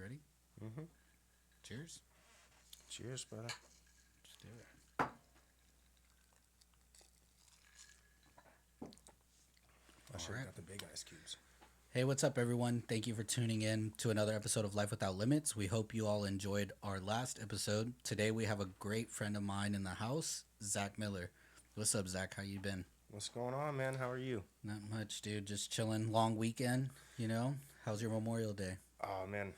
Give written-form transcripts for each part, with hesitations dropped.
Ready? Mm-hmm. Cheers. Cheers, brother. Let's do it. I All should have right. got the big ice cubes. Hey, what's up, everyone? Thank you for tuning in to another episode of Life Without Limits. We hope you all enjoyed our last episode. Today, we have a great friend of mine in the house, Zach Miller. What's up, Zach? How you been? What's going on, man? How are you? Not much, dude. Just chilling. Long weekend, you know? How's your Memorial Day? Oh man,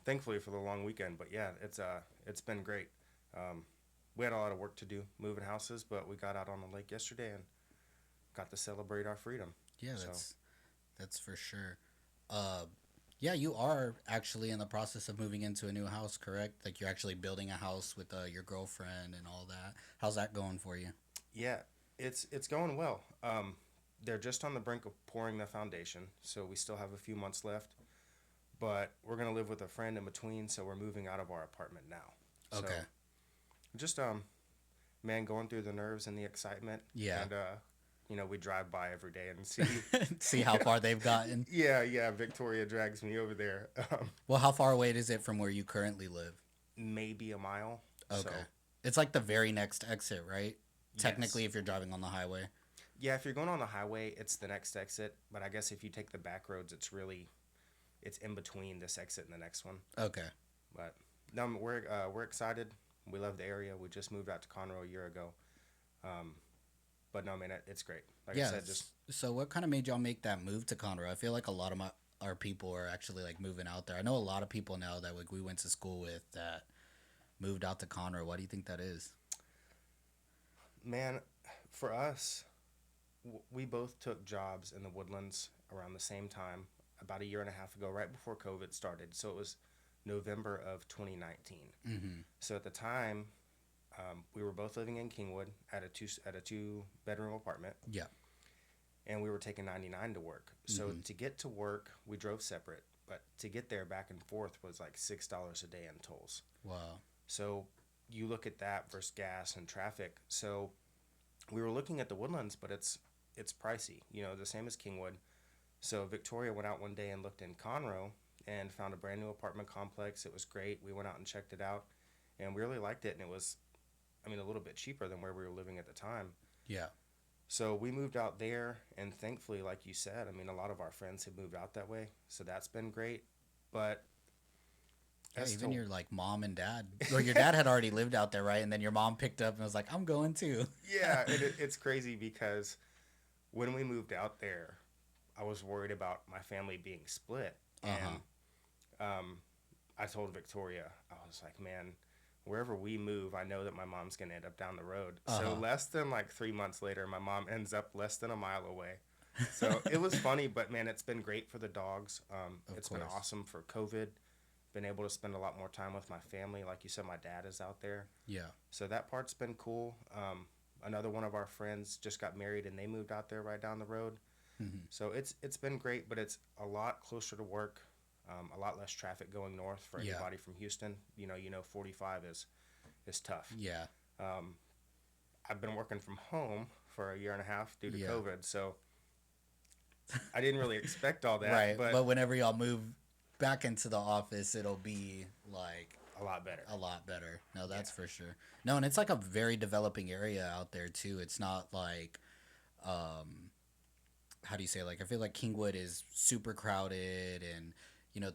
thankfully for the long weekend, but yeah, it's been great. Um, we had a lot of work to do moving houses, but we got out on the lake yesterday and got to celebrate our freedom. Yeah, So that's for sure. Uh, yeah, you are actually in the process of moving into a new house, correct? Like you're actually building a house with your girlfriend and all that. How's that going for you? yeah, it's going well. They're just on the brink of pouring the foundation, so we still have a few months left. But we're gonna live with a friend in between, so we're moving out of our apartment now. So Okay. just man, going through the nerves and the excitement, Yeah. and we drive by every day and see. See how far they've gotten. Yeah, Victoria drags me over there, Well, how far away is it from where you currently live? maybe a mile. So Okay. It's like the very next exit, right? yes, Technically, if you're driving on the highway. yeah. If you're going on the highway, it's the next exit. But I guess if you take the back roads, it's in between this exit and the next one. Okay. But no, we're excited. We love the area. We just moved out to Conroe a year ago. Um, but no, man, it's great. Like I Yeah. said, just So, what kind of made y'all make that move to Conroe? I feel like a lot of our people are actually like moving out there. I know a lot of people now that like we went to school with that moved out to Conroe. Why do you think that is? man, for us, we both took jobs in the Woodlands around the same time, about a year and a half ago, right before COVID started. So it was November of 2019. Mm-hmm. So at the time, we were both living in Kingwood at a two bedroom apartment, Yeah. and we were taking 99 to work. So Mm-hmm. to get to work, we drove separate, but to get there back and forth was like $6 a day in tolls. Wow. So you look at that versus gas and traffic. So we were looking at the Woodlands, but it's pricey. The same as Kingwood. So Victoria went out one day and looked in Conroe and found a brand new apartment complex. It was great. We went out and checked it out, and we really liked it. And it was, I mean, a little bit cheaper than where we were living at the time. Yeah. So we moved out there, and thankfully, like you said, I mean, a lot of our friends have moved out that way, so that's been great. But Yeah, as even to your like mom and dad, or your dad had already lived out there, right? And then your mom picked up and was like, "I'm going too." yeah, it's crazy because when we moved out there, I was worried about my family being split, Uh and huh. um, I told Victoria, I was like, man, wherever we move, I know that my mom's gonna end up down the road. Uh So huh. less than like 3 months later, my mom ends up less than a mile away. So it was funny, but man, it's been great for the dogs. Of It's been course. awesome for COVID. Been able to spend a lot more time with my family. Like you said, my dad is out there, Yeah. so that part's been cool. Another one of our friends just got married, and they moved out there right down the road. Hmm. So it's been great, but it's a lot closer to work, a lot less traffic going north for Yeah. anybody from Houston. 45 is tough. Yeah. Um, I've been working from home for a year and a half due to Yeah. COVID, so I didn't really expect all that, Right. but But whenever y'all move back into the office, it'll be like a lot better. a lot better. No, Yeah, that's for sure. No, and it's like a very developing area out there too. It's not like um how do you say, like I feel like Kingwood is super crowded and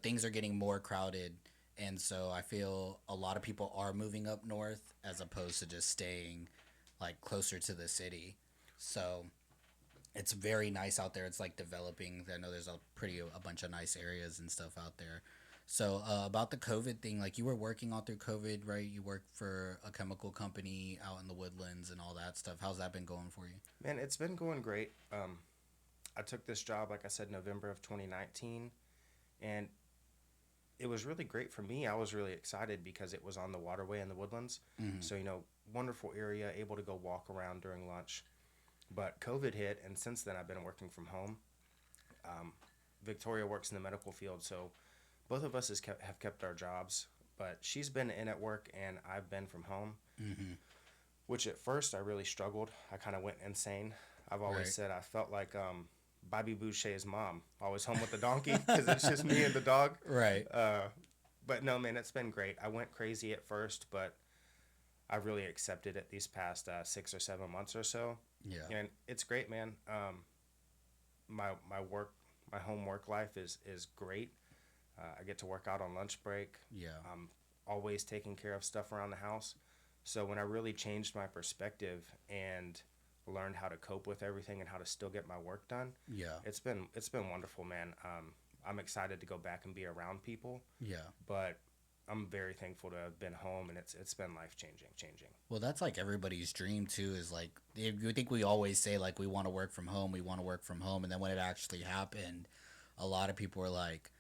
things are getting more crowded, and so I feel a lot of people are moving up north as opposed to just staying like closer to the city. So it's very nice out there. It's like developing. I know there's a bunch of nice areas and stuff out there. So about the COVID thing, like you were working all through COVID, right? You worked for a chemical company out in the woodlands and all that stuff. How's that been going for you? man, it's been going great. I took this job, like I said, November of 2019, and it was really great for me. I was really excited because it was on the waterway in the Woodlands. Mm-hmm. So, wonderful area, able to go walk around during lunch. But COVID hit, and since then I've been working from home. Um, Victoria works in the medical field, so both of us have kept our jobs. But she's been in at work, and I've been from home, Mm-hmm. which at first I really struggled. I kind of went insane. I've always Right. said I felt like Bobby Boucher's mom, always home with the donkey, because it's just me and the dog. Right. Uh, But no, man, it's been great. I went crazy at first, but I really accepted it these past 6 or 7 months or so, Yeah. and it's great, man. My work, my home work life is great. I get to work out on lunch break. Yeah. I'm always taking care of stuff around the house. So when I really changed my perspective and learned how to cope with everything and how to still get my work done, Yeah. it's been wonderful, man. I'm excited to go back and be around people, Yeah. but I'm very thankful to have been home, and it's been life changing. Well, that's like everybody's dream too. Is like you think we always say like we want to work from home, we want to work from home, and then when it actually happened, a lot of people were like,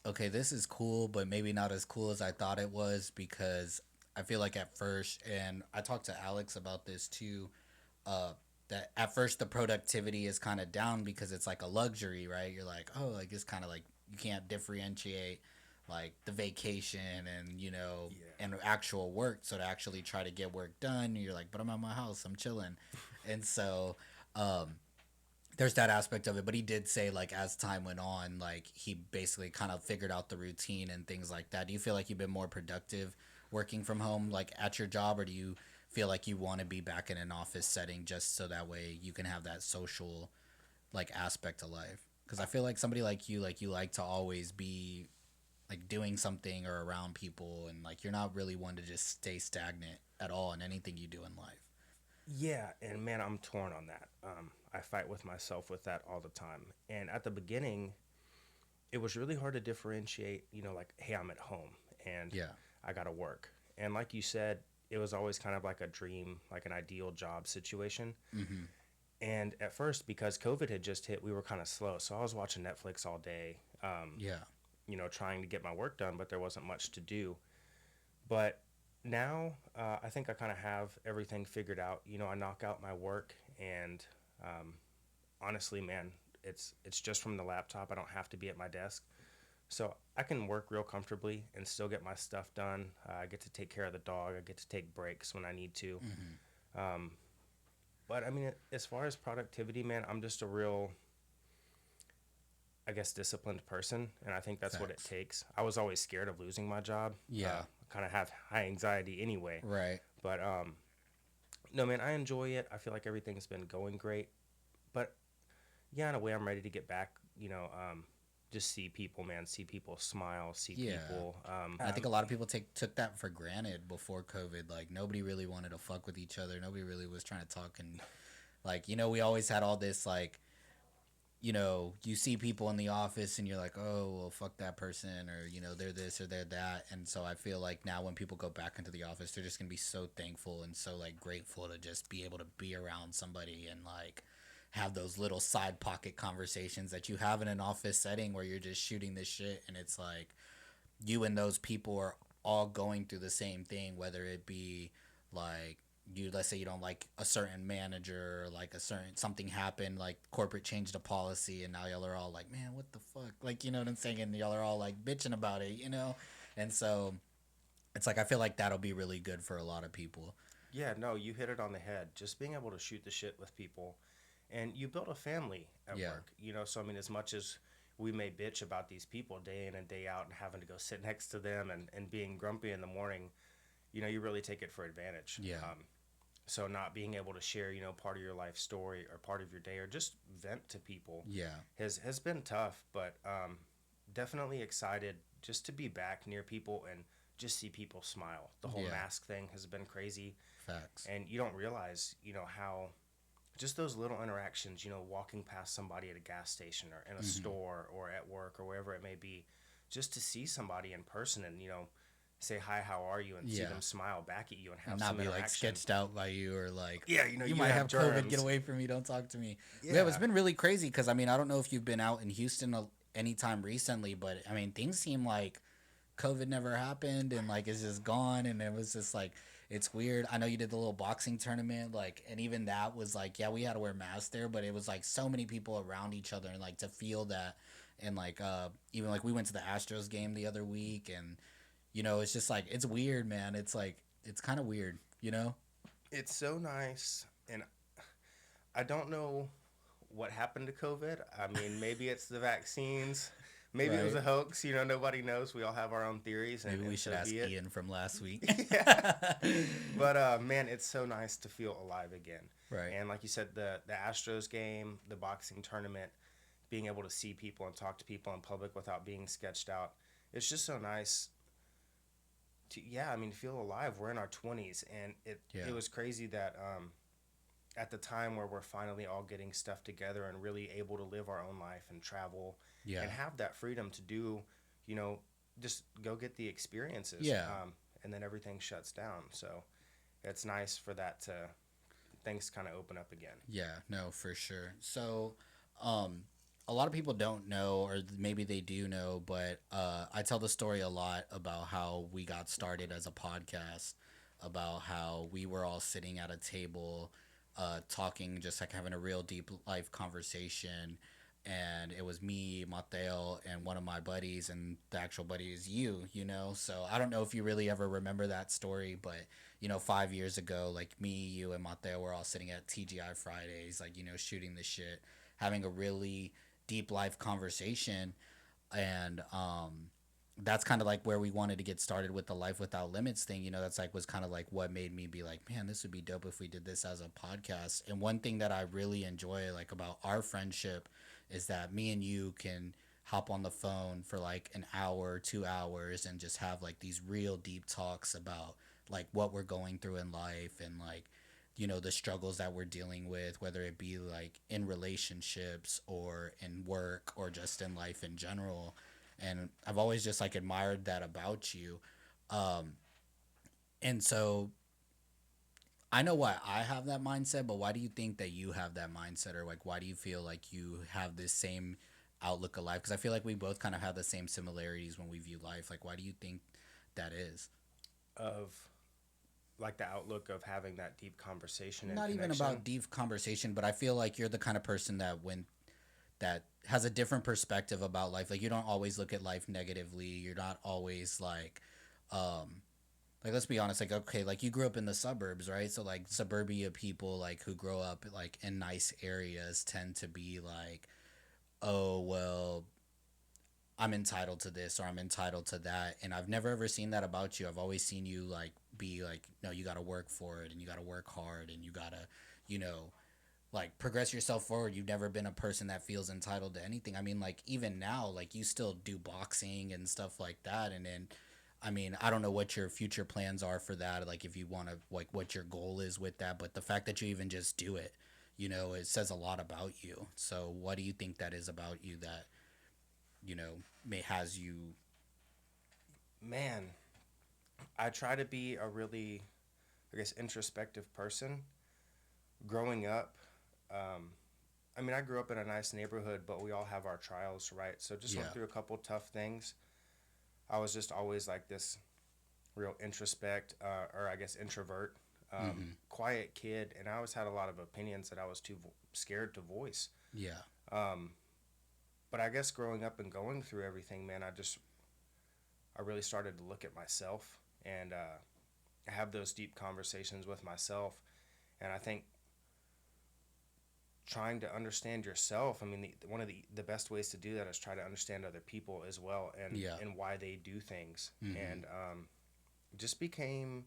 "Okay, this is cool, but maybe not as cool as I thought it was." Because I feel like at first, and I talked to Alex about this too. Uh, that at first the productivity is kind of down because it's like a luxury, right? You're like, oh, like it's kind of like you can't differentiate like the vacation and Yeah. and actual work. So to actually try to get work done, you're like, but I'm at my house, I'm chilling, and so um, there's that aspect of it. But he did say like as time went on, like he basically kind of figured out the routine and things like that. Do you feel like you've been more productive working from home, like at your job, or do you feel like you want to be back in an office setting just so that way you can have that social like aspect of life? Because I feel like you like to always be like doing something or around people, and like you're not really one to just stay stagnant at all in anything you do in life. Yeah, and man, I'm torn on that. I fight with myself with that all the time. And at the beginning, it was really hard to differentiate, like, hey, I'm at home and Yeah. I got to work. And like you said, it was always kind of like a dream, like an ideal job situation. Mm-hmm. And at first, because COVID had just hit, we were kind of slow. So I was watching Netflix all day, Yeah. trying to get my work done, but there wasn't much to do. But now, I think I kind of have everything figured out. I knock out my work, and um, honestly, man, it's just from the laptop. I don't have to be at my desk, so I can work real comfortably and still get my stuff done. I get to take care of the dog. I get to take breaks when I need to. Mm-hmm. Um, but I mean, as far as productivity, man, I'm just a real, I guess, disciplined person, and I think that's what it Facts. takes. I was always scared of losing my job. Yeah. Kind of have high anxiety anyway, Right. but no, man, I enjoy it. I feel like everything's been going great, but yeah, in a way, I'm ready to get back. Just see people, man, see people smile, see Yeah. people. And I think a lot of people took that for granted before COVID. Like nobody really wanted to fuck with each other. Nobody really was trying to talk, and like we always had all this like you see people in the office and you're like, oh, well, fuck that person, or they're this or they're that. And so I feel like now when people go back into the office, they're just gonna be so thankful and so like grateful to just be able to be around somebody and like have those little side pocket conversations that you have in an office setting where you're just shooting this shit, and it's like you and those people are all going through the same thing, whether it be like let's say you don't like a certain manager, or like a certain something happened, like corporate changed a policy, and now y'all are all like, man, what the fuck, like what I'm saying, and y'all are all like bitching about it. And so it's like I feel like that'll be really good for a lot of people. Yeah, no, you hit it on the head. Just being able to shoot the shit with people, and you build a family at Yeah. work. So I mean, as much as we may bitch about these people day in and day out and having to go sit next to them and being grumpy in the morning, you really take it for advantage. Yeah. So not being able to share, part of your life story or part of your day or just vent to people Yeah. has been tough, but definitely excited just to be back near people and just see people smile. The whole Yeah. mask thing has been crazy, Facts. and you don't realize, how just those little interactions, walking past somebody at a gas station or in a Mm-hmm. store or at work or wherever it may be, just to see somebody in person and, say hi, how are you, and see Yeah. them smile back at you and And have not some be like interaction. sketched out by you, or like Yeah, you you might have have COVID, get germs. away from me, don't talk to me. Yeah, it's Yeah. been really crazy because I mean I don't know if you've been out in Houston anytime recently, but I mean things seem like COVID never happened and like it's just gone, and it was just like it's weird. I know you did the little boxing tournament, like, and even that was like, yeah, we had to wear masks there, but it was like so many people around each other, and like to feel that, and like even like we went to the Astros game the other week, and it's just like it's weird, man. It's like it's kind of weird. It's so nice, and I don't know what happened to COVID. I mean, maybe it's the vaccines, Maybe it was Right. a hoax. Nobody knows. We all have our own theories, Maybe we and should so ask be it. Ian from last week. Yeah. But man, it's so nice to feel alive again. Right. And like you said, the Astros game, the boxing tournament, being able to see people and talk to people in public without being sketched out, it's just so nice to, yeah, I mean, feel alive. We're in our 20s, and it Yeah. was crazy that at the time where we're finally all getting stuff together and really able to live our own life and travel and Yeah. have that freedom to do, you know, just go get the experiences. Yeah. And then everything shuts down. So it's nice for that to things kind of open up again. Yeah, no, for sure. So, um, a lot of people don't know, or maybe they do know, but I tell the story a lot about how we got started as a podcast, about how we were all sitting at a table, talking, just like having a real deep life conversation. And it was me, Mateo, and one of my buddies, and the actual buddy is you. So I don't know if you really ever remember that story, but 5 years ago, like me, you, and Mateo were all sitting at TGI Fridays, like, shooting the shit, having a really deep life conversation. And that's kind of like where we wanted to get started with the Life Without Limits thing. That's like was kind of like what made me be like, man, this would be dope if we did this as a podcast. And one thing that I really enjoy, like, about our friendship is that me and you can hop on the phone for like an hour, 2 hours, and just have like these real deep talks about like what we're going through in life, and like the struggles that we're dealing with, whether it be like in relationships or in work or just in life in general. And I've always just like admired that about you. um and so I know why I have that mindset, but why do you think that you have that mindset, or like why do you feel like you have this same outlook of life? Because I feel like we both kind of have the same similarities when we view life. Like, why do you think that is? Of like the outlook of having that deep conversation and Not even connection. about deep conversation, but I feel like you're the kind of person that has a different perspective about life. Like, you don't always look at life negatively. You're not always um like, let's be honest, like, okay, like, you grew up in the suburbs, right? So like suburbia people, like, who grow up like in nice areas, tend to be like, oh well, I'm entitled to this or I'm entitled to that. And I've never ever seen that about you. I've always seen you like be like, no, you got to work for it, and you got to work hard, and you got to, you know, like, progress yourself forward. You've never been a person that feels entitled to anything. I mean, like, even now, like, you still do boxing and stuff like that. And then, I mean, I don't know what your future plans are for that, like, if you want to, like, what your goal is with that, but the fact that you even just do it, it says a lot about you. So what do you think that is about you that, may has you? Man, I try to be a really, I guess, introspective person. Growing up, um, I mean, I grew up in a nice neighborhood, but we all have our trials, right? So just went Yeah. through a couple tough things. I was just always like this real introspect, or I guess introvert, Mm-hmm. quiet kid, and I always had a lot of opinions that I was too scared to voice. Yeah. Um, but I guess growing up and going through everything, man, I really started to look at myself and have those deep conversations with myself. And I think trying to understand yourself, I mean, one of the best ways to do that is try to understand other people as well, Yeah. and why they do things. Mm-hmm. And just became,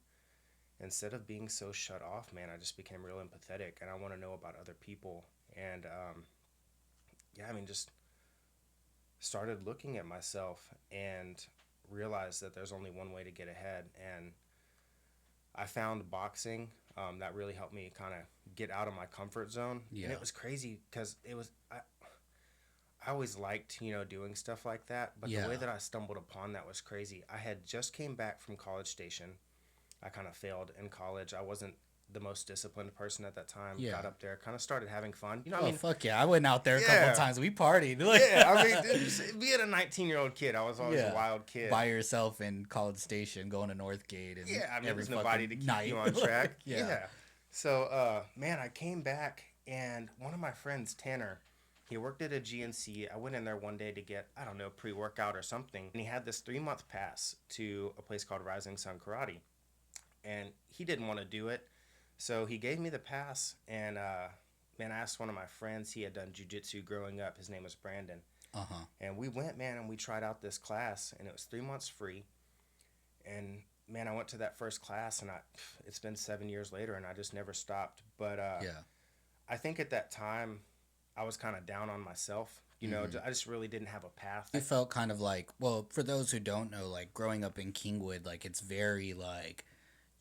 instead of being so shut off, man, I just became real empathetic, and I want to know about other people. And yeah, I mean, just started looking at myself and realized that there's only one way to get ahead. And I found boxing, that really helped me kind of get out of my comfort zone. And Yeah. it was crazy because I always liked, doing stuff like that. But the way Yeah. that I stumbled upon that was crazy. I had just came back from College Station. I kind of failed in college. I wasn't the most disciplined person at that time. Yeah. Got up there, kind of started having fun. I Oh, mean, fuck yeah, I went out there a couple of yeah, times. We partied. Like, yeah. I mean, dude, being a 19-year-old kid, I was always a yeah, wild kid. by yourself in College Station, going to Northgate, and Yeah, I mean, there every was nobody to fucking keep night. you on track. Yeah. Yeah. So, man, I came back, and one of my friends, Tanner, he worked at a GNC. I went in there one day to get, I don't know, pre-workout or something. And he had this 3-month pass to a place called Rising Sun Karate. And he didn't want to do it. So he gave me the pass. And, man, I asked one of my friends. He had done jujitsu growing up. His name was Brandon. Uh huh. And we went, man, and we tried out this class, and it was 3 months free. And man, I went to that first class, and it's been 7 years later, and I just never stopped. But Yeah. I think at that time, I was kind of down on myself. Mm-hmm. I just really didn't have a path. You felt kind of like, well, for those who don't know, like growing up in Kingwood, like it's very like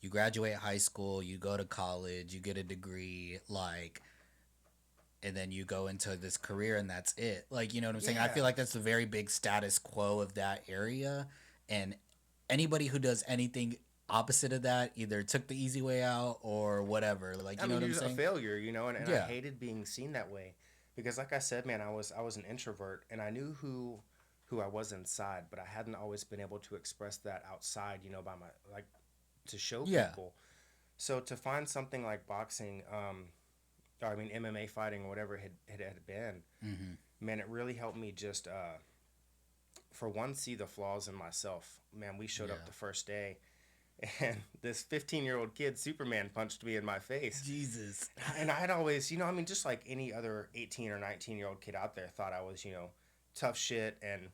you graduate high school, you go to college, you get a degree, like, and then you go into this career and that's it. Like, you know what I'm saying? I Yeah. feel like that's the very big status quo of that area. And anybody who does anything opposite of that either took the easy way out or whatever. Like, I you know mean, what I'm you're a saying? failure, and I Yeah. hated being seen that way because, like I said, man, I was an introvert, and I knew who I was inside, but I hadn't always been able to express that outside, by my like to show Yeah. people. So to find something like boxing, or I mean MMA fighting or whatever it had been, Mm-hmm. man, it really helped me just for one see the flaws in myself. Man, we showed up Yeah. the first day, and this 15-year-old kid Superman punched me in my face. Jesus. And I'd always, I mean, just like any other 18 or 19-year-old kid out there, thought I was, tough shit and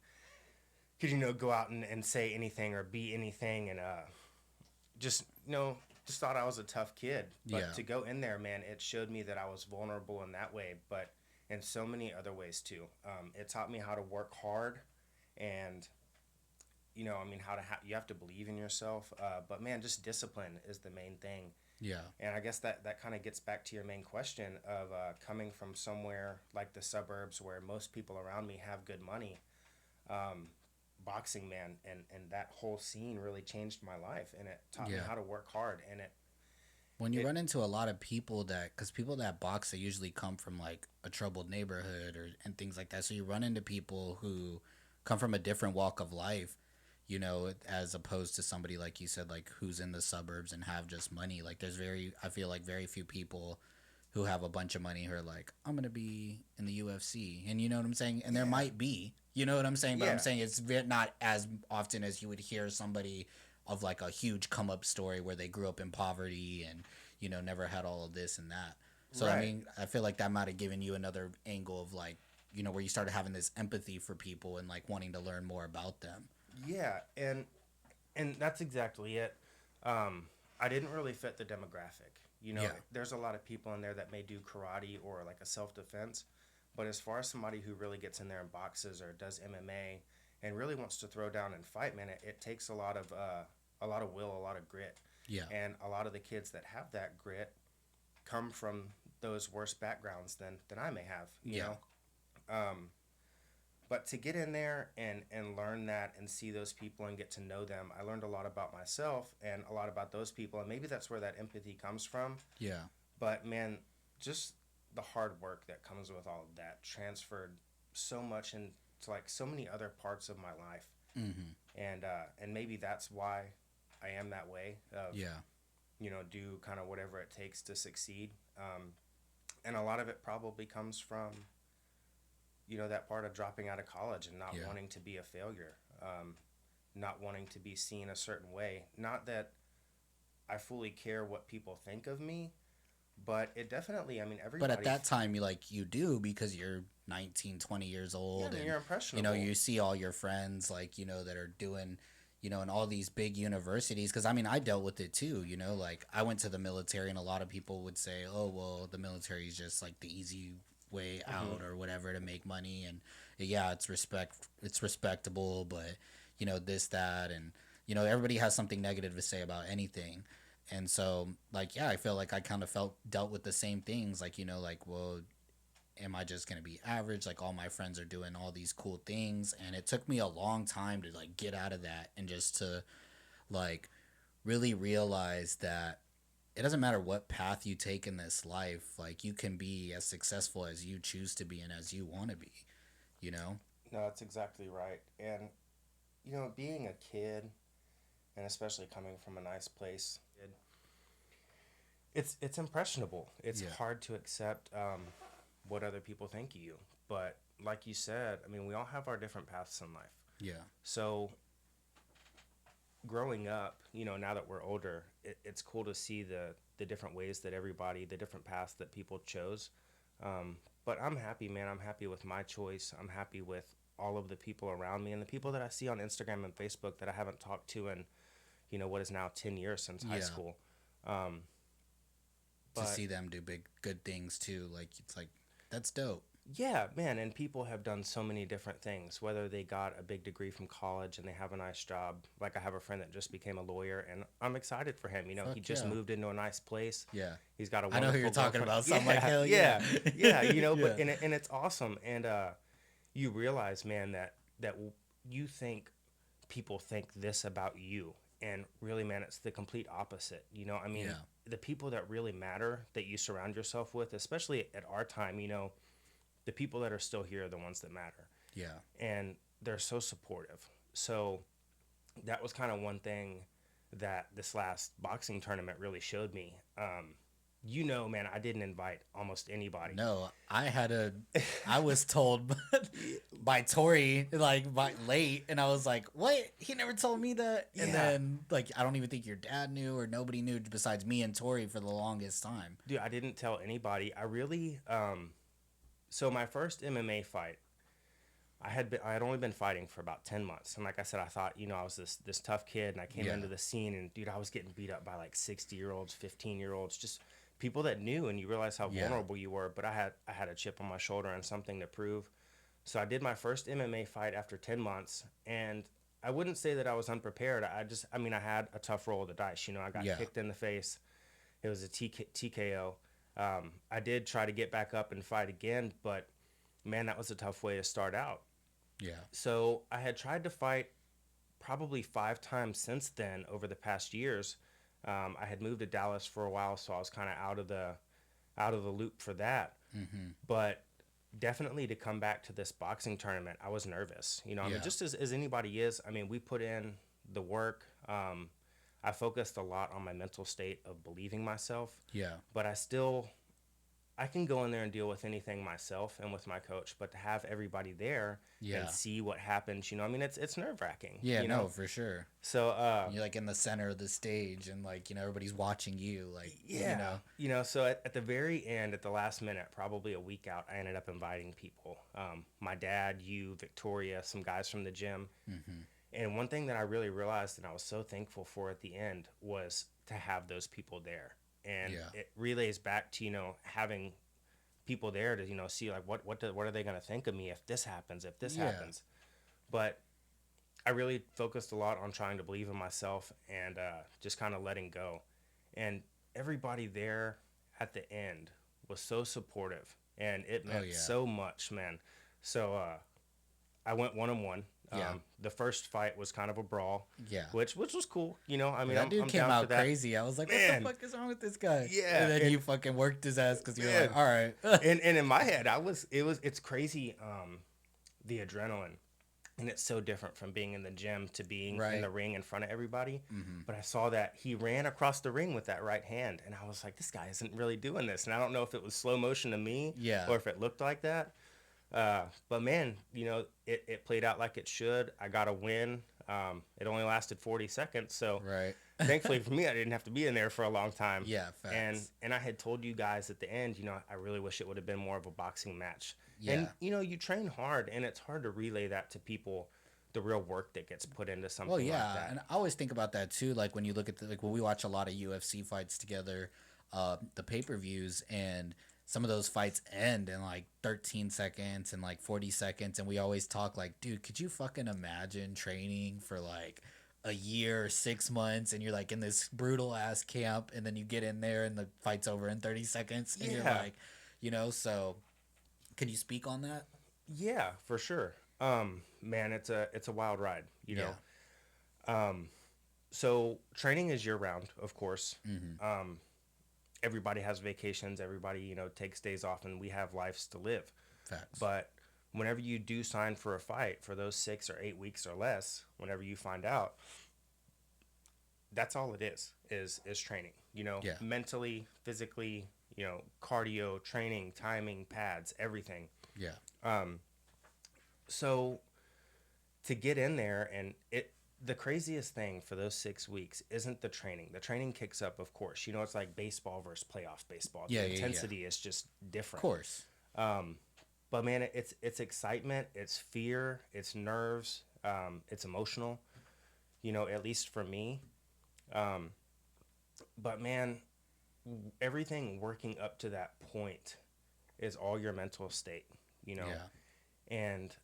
could, go out and say anything or be anything. And just, just thought I was a tough kid. But Yeah. to go in there, man, it showed me that I was vulnerable in that way, but in so many other ways too. It taught me how to work hard and, I mean, you have to believe in yourself. But man, just discipline is the main thing. Yeah. And I guess that kind of gets back to your main question of coming from somewhere like the suburbs where most people around me have good money. Um, Boxing, man, and that whole scene really changed my life, and it taught me Yeah. how to work hard. And When you it run into a lot of people that, because people that box, they usually come from like a troubled neighborhood or and things like that. So you run into people who come from a different walk of life, as opposed to somebody like you said, like who's in the suburbs and have just money. Like I feel like very few people who have a bunch of money who are like, I'm gonna be in the UFC, and you know what I'm saying. And there yeah, might be, you know what I'm saying, but I'm yeah, saying it's not as often as you would hear somebody of like a huge come up story where they grew up in poverty and never had all of this and that. So I right, mean, I feel like that might have given you another angle of like, where you started having this empathy for people and like wanting to learn more about them. yeah, and that's exactly it. Um, I didn't really fit the demographic. Yeah. There's a lot of people in there that may do karate or like a self defense, but as far as somebody who really gets in there and boxes or does MMA and really wants to throw down and fight, man, it takes a lot of will, a lot of grit, Yeah. and a lot of the kids that have that grit come from those worse backgrounds than I may have. Yeah. Um, but to get in there and learn that and see those people and get to know them, I learned a lot about myself and a lot about those people, and maybe that's where that empathy comes from. Yeah. But man, just the hard work that comes with all of that transferred so much into like so many other parts of my life, Mm-hmm. and maybe that's why I am that way of Yeah. do kind of whatever it takes to succeed. And a lot of it probably comes from that part of dropping out of college and not Yeah. wanting to be a failure, not wanting to be seen a certain way. Not that I fully care what people think of me, but it definitely, I mean, But at everybody, that time, you do because you're 19, 20 years yeah, I old, mean, and you're impressionable. you see all your friends like that are doing in all these big universities. Because I mean, I dealt with it too. Like I went to the military, and a lot of people would say, "Oh, well, the military is just like the easy way Hmm. out or whatever to make money." And yeah, it's respectable, but this, that, and everybody has something negative to say about anything. And so, like, yeah, I feel like I kind of dealt with the same things, like, like, well, am I just gonna be average? Like, all my friends are doing all these cool things, and it took me a long time to like get out of that and just to like really realize that it doesn't matter what path you take in this life, like you can be as successful as you choose to be and as you want to be, you know? No, that's exactly right. And being a kid, and especially coming from a nice place, it's impressionable. It's Yeah. hard to accept what other people think of you. But like you said, I mean, we all have our different paths in life. Yeah. So growing up, now that we're older, it's cool to see the different ways that the different paths that people chose. But I'm happy, man. I'm happy with my choice. I'm happy with all of the people around me and the people that I see on Instagram and Facebook that I haven't talked to in, what is now 10 years since high Yeah. school. Um, To but see them do big good things too, like it's like that's dope. yeah, man, and people have done so many different things, whether they got a big degree from college and they have a nice job. Like I have a friend that just became a lawyer and I'm excited for him. He Fuck just yeah. moved into a nice place. Yeah. He's got a I know who you're wonderful talking girlfriend. about, so I'm like, Yeah, hell yeah. yeah, yeah, Yeah. and it's awesome. And you realize, man, that you think people think this about you. And really, man, it's the complete opposite. I mean, Yeah. the people that really matter that you surround yourself with, especially at our time, the people that are still here are the ones that matter. Yeah. And they're so supportive. So that was kind of one thing that this last boxing tournament really showed me. Man, I didn't invite almost anybody. No, I was told by Tori, like by late, and I was like, what? He never told me that. And Yeah. then like I don't even think your dad knew or nobody knew besides me and Tori for the longest time. Dude, I didn't tell anybody. I really, so my first MMA fight, I had only been fighting for about 10 months. And like I said, I thought, I was this tough kid and I came Yeah. into the scene and dude, I was getting beat up by like 60-year-olds, 15-year-olds, just people that knew, and you realize how Yeah. vulnerable you were. But I had a chip on my shoulder and something to prove. So I did my first MMA fight after 10 months, and I wouldn't say that I was unprepared. I had a tough roll of the dice. I got Yeah. kicked in the face. It was a TKO. I did try to get back up and fight again, but man, that was a tough way to start out. Yeah. So I had tried to fight probably 5 times since then over the past years. I had moved to Dallas for a while, so I was kind of out of the loop for that. Mm-hmm. But definitely to come back to this boxing tournament, I was nervous. I Yeah. mean, just as anybody is. I mean, we put in the work. I focused a lot on my mental state of believing myself, Yeah. but I can go in there and deal with anything myself and with my coach, but to have everybody there Yeah. and see what happens, I mean, it's nerve wracking. Yeah, no, for sure. So, You're like in the center of the stage and like, everybody's watching you, like, yeah, so at the very end, at the last minute, probably a week out, I ended up inviting people. My dad, you, Victoria, some guys from the gym. Mm-hmm. And one thing that I really realized and I was so thankful for at the end was to have those people there. And Yeah. it relays back to, having people there to, see like what are they going to think of me if this happens, if this Yeah. happens. But I really focused a lot on trying to believe in myself and just kind of letting go. And everybody there at the end was so supportive and it Oh, meant yeah. so much, man. So I went 1-on-1. Yeah. The first fight was kind of a brawl, Yeah. which was cool. I mean, That dude I'm came down out for that. crazy. I was like, Man. what the fuck is wrong with this guy? Yeah, And then and- you fucking worked his ass because you're Man. like, all right. and in my head, it's crazy. The adrenaline, and it's so different from being in the gym to being Right. in the ring in front of everybody. Mm-hmm. But I saw that he ran across the ring with that right hand, and I was like, this guy isn't really doing this. And I don't know if it was slow motion to me, Yeah. or if it looked like that. But man, it played out like it should. I got a win. It only lasted 40 seconds, so Right. thankfully for me, I didn't have to be in there for a long time. Yeah, facts. And I had told you guys at the end, I really wish it would have been more of a boxing match. Yeah. And you train hard, and it's hard to relay that to people, the real work that gets put into something Well, yeah, like that. and I always think about that too. Like when you look at when we watch a lot of UFC fights together, the pay-per-views, and some of those fights end in like 13 seconds and like 40 seconds, and we always talk like, dude, could you fucking imagine training for like a year or 6 months, and you're like in this brutal ass camp, and then you get in there and the fight's over in 30 seconds, and you're Yeah. like, so can you speak on that? Yeah, for sure. Man, it's a wild ride, Yeah. So training is year round, of course. Mm-hmm. Everybody has vacations. Everybody, takes days off, and we have lives to live. Facts. But whenever you do sign for a fight for those 6 or 8 weeks or less, whenever you find out, that's all it is training, Yeah. mentally, physically, cardio, training, timing, pads, everything. Yeah. So to get in there, and the craziest thing for those 6 weeks isn't the training. The training kicks up, of course. It's like baseball versus playoff baseball. Yeah, The yeah, intensity is just different. Of course. But man, it's excitement, it's fear, it's nerves, it's emotional. At least for me. Um, but man, everything working up to that point is all your mental state. You know, Yeah. and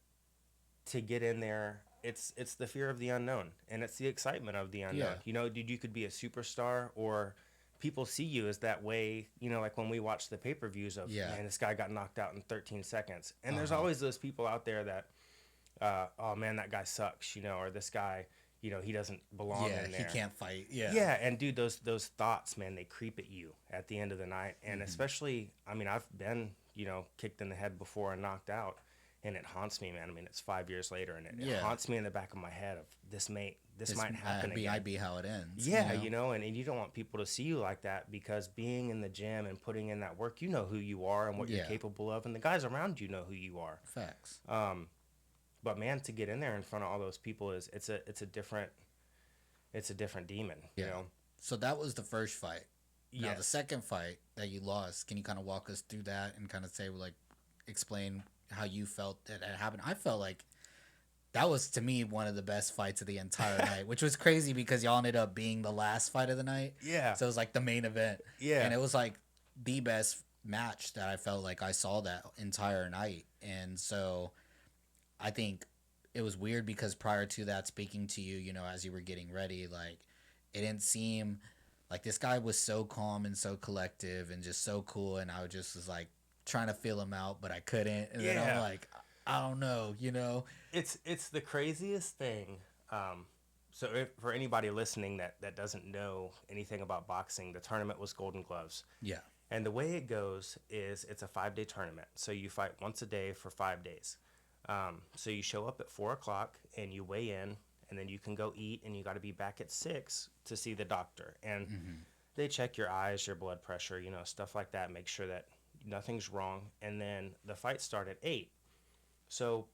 to get in there, it's the fear of the unknown, and it's the excitement of the unknown. Yeah. Dude, you could be a superstar, or people see you as that way. Like when we watch the pay-per-views of, Yeah. man, this guy got knocked out in 13 seconds, and there's Uh-huh. always those people out there that, oh man, that guy sucks, or this guy, he doesn't belong Yeah, in he there. can't fight. Yeah. Yeah, and dude, those thoughts, man, they creep at you at the end of the night, and Hmm. especially, I mean, I've been, kicked in the head before and knocked out, and it haunts me, man. I mean, it's 5 years later, and it Yeah. haunts me in the back of my head of this This might happen might again. be how it ends, you Yeah, know? and you don't want people to see you like that, because being in the gym and putting in that work, you know who you are and what you're Yeah. capable of, and the guys around you know who you are. Facts. But man, to get in there in front of all those people is it's a different demon, you Yeah. know. So that was the first fight. Now the Yes. second fight that you lost, can you kind of walk us through that and kind of say like explain how you felt that it happened? I felt like that was to me one of the best fights of the entire night, which was crazy because y'all ended up being the last fight of the night. Yeah. So it was like the main event. Yeah. And it was like the best match that I felt like I saw that entire night. And so I think it was weird because prior to that, speaking to you, as you were getting ready, like it didn't seem like this guy was so calm and so collective and just so cool. And I just was like trying to feel him out, but I couldn't. And then I'm Yeah. like, I don't know. It's the craziest thing. So for anybody listening that doesn't know anything about boxing, the tournament was Golden Gloves. Yeah. And the way it goes is it's a 5-day tournament. So you fight once a day for 5 days. So you show up at 4 o'clock and you weigh in, and then you can go eat, and you got to be back at 6 to see the doctor. And they check your eyes, your blood pressure, stuff like that, make sure that nothing's wrong. And then the fight started at 8. So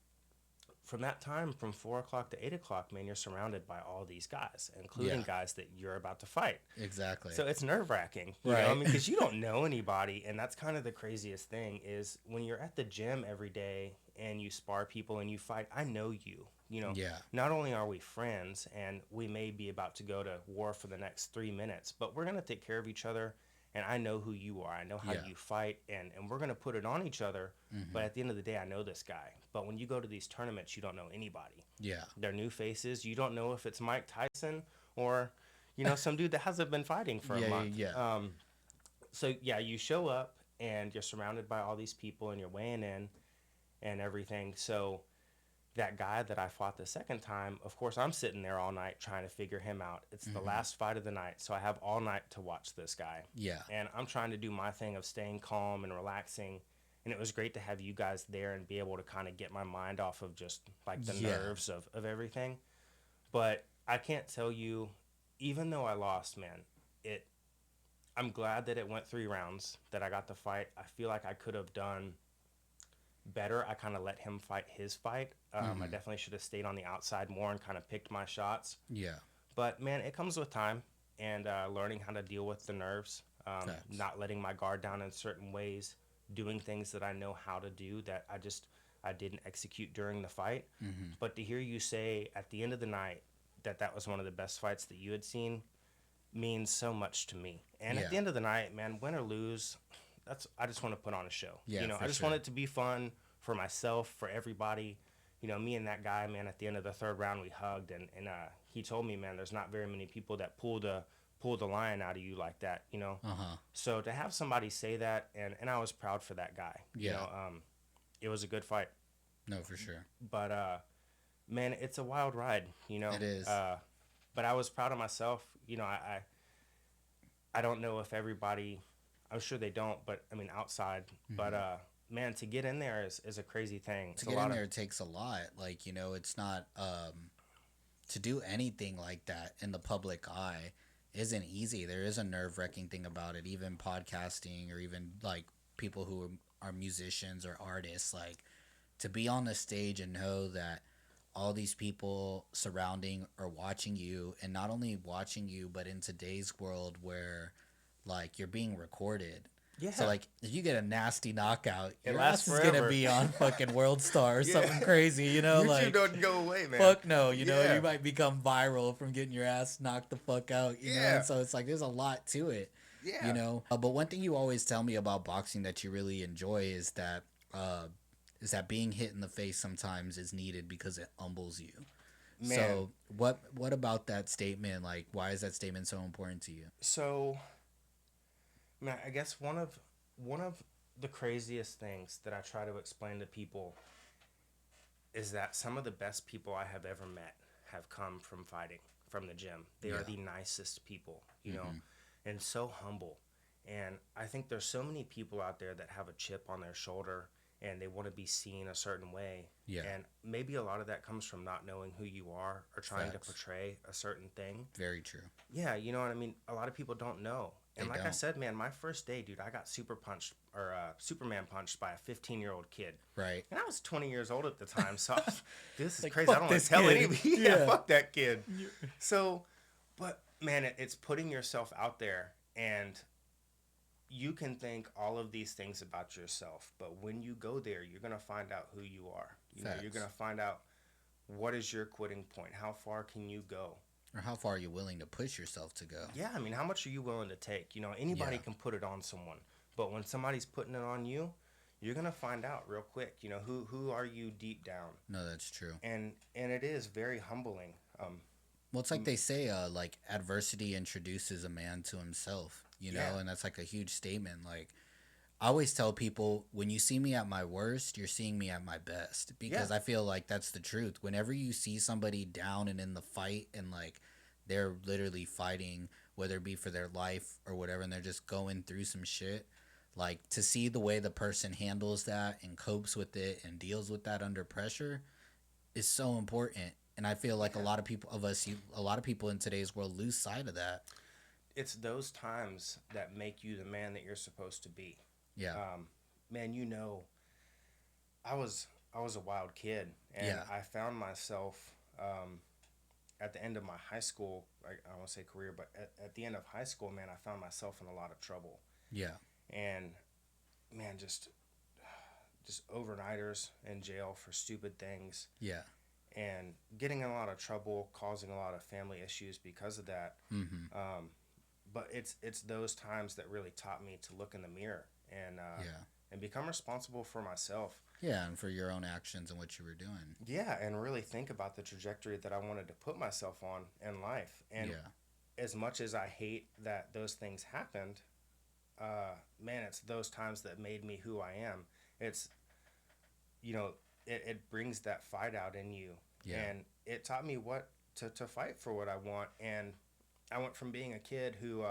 from that time, from 4 o'clock to 8 o'clock, man, you're surrounded by all these guys, including Yeah. guys that you're about to fight. Exactly. So it's nerve wracking, Right. I mean, because you don't know anybody, and that's kind of the craziest thing is when you're at the gym every day and you spar people and you fight. I know you. Yeah. Not only are we friends, and we may be about to go to war for the next 3 minutes, but we're gonna take care of each other. And I know who you are. I know how Yeah. you fight, and we're gonna put it on each other. But at the end of the day, I know this guy. But when you go to these tournaments, you don't know anybody. Yeah. They're new faces. You don't know if it's Mike Tyson or, some dude that hasn't been fighting for a Yeah. month. Yeah. So yeah, you show up and you're surrounded by all these people and you're weighing in and everything. So that guy that I fought the second time, of course, I'm sitting there all night trying to figure him out. It's the last fight of the night, so I have all night to watch this guy. Yeah. And I'm trying to do my thing of staying calm and relaxing. And it was great to have you guys there and be able to kind of get my mind off of just like the Yeah. nerves of everything. But I can't tell you, even though I lost, man, I'm glad that it went 3 rounds, that I got the fight. I feel like I could have done better. I kind of let him fight his fight. I definitely should have stayed on the outside more and kind of picked my shots. Yeah. But man, it comes with time and learning how to deal with the nerves, Facts. not letting my guard down in certain ways, doing things that I know how to do that I didn't execute during the fight. But to hear you say at the end of the night that was one of the best fights that you had seen means so much to me. And Yeah. at the end of the night, man, win or lose, I just want to put on a show. Yeah, I for just sure. want it to be fun for myself, for everybody. Me and that guy, man, at the end of the third round, we hugged, and he told me, man, there's not very many people that pull the lion out of you like that. Uh-huh. So to have somebody say that, and I was proud for that guy. Yeah. It was a good fight. No, for sure. But man, it's a wild ride. It is. But I was proud of myself. I don't know if everybody, I'm sure they don't, but I mean outside. But man, to get in there is a crazy thing. It's To a get lot in of there takes a lot. Like, it's not to do anything like that in the public eye isn't easy. There is a nerve-wracking thing about it. Even podcasting, or even like people who are musicians or artists, like to be on the stage and know that all these people surrounding are watching you, and not only watching you, but in today's world where like you're being recorded, So Yeah, like if you get a nasty knockout, it your lasts ass is gonna forever. be on fucking World Star or Yeah, something crazy, you know, YouTube like doesn't go away, man. fuck no, you know, you Yeah, might become viral from getting your ass knocked the fuck out, you know, and yeah, so it's like there's a lot to it, you yeah, know. But one thing you always tell me about boxing that you really enjoy uh is that being hit in the face sometimes is needed because it humbles you. man. So what about that statement? Like why is that statement so important to you? So, man, I guess one of the craziest things that I try to explain to people is that some of the best people I have ever met have come from fighting, from the gym. They are Yeah. the nicest people, Mm-hmm. and so humble. And I think there's so many people out there that have a chip on their shoulder and they want to be seen a certain way. Yeah. And maybe a lot of that comes from not knowing who you are or trying to Facts. portray a certain thing. Very true. Yeah, you know what I mean? A lot of people don't know. They And like I don't. said, man, my first day, dude, I got Superman punched by a 15-year-old kid. Right. And I was 20 years old at the time, so this is Like crazy. I fuck don't want this to tell kid. anybody. Yeah, Yeah. fuck that kid. So, but man, it's putting yourself out there, and you can think all of these things about yourself, but when you go there, you're gonna find out who you are. You're Facts. gonna find out what is your quitting point. How far can you go? Or how far are you willing to push yourself to go? Yeah, I mean, how much are you willing to take? Anybody Yeah. can put it on someone, but when somebody's putting it on you, you're gonna find out real quick. Who are you deep down, No, that's true. and it is very humbling. Well, it's like they say, like adversity introduces a man to himself, you Yeah, know, and that's like a huge statement. Like I always tell people, when you see me at my worst, you're seeing me at my best yeah, because I feel like that's the truth. Whenever you see somebody down and in the fight and like they're literally fighting, whether it be for their life or whatever, and they're just going through some shit, like to see the way the person handles that and copes with it and deals with that under pressure is so important. And I feel like yeah. a lot of people in today's world lose sight of that. It's those times that make you the man that you're supposed to be. Yeah. Man, I was a wild kid, and Yeah. I found myself at the end of my high school. I won't say career, but at the end of high school, man, I found myself in a lot of trouble, Yeah. and man, just overnighters in jail for stupid things, Yeah. and getting in a lot of trouble, causing a lot of family issues because of that. Mhm. But it's those times that really taught me to look in the mirror Yeah. and become responsible for myself. Yeah, and for your own actions and what you were doing. Yeah, and really think about the trajectory that I wanted to put myself on in life. And Yeah. as much as I hate that those things happened, man, it's those times that made me who I am. It's you know, it brings that fight out in you, Yeah. and it taught me what to fight for what I want. And I went from being a kid who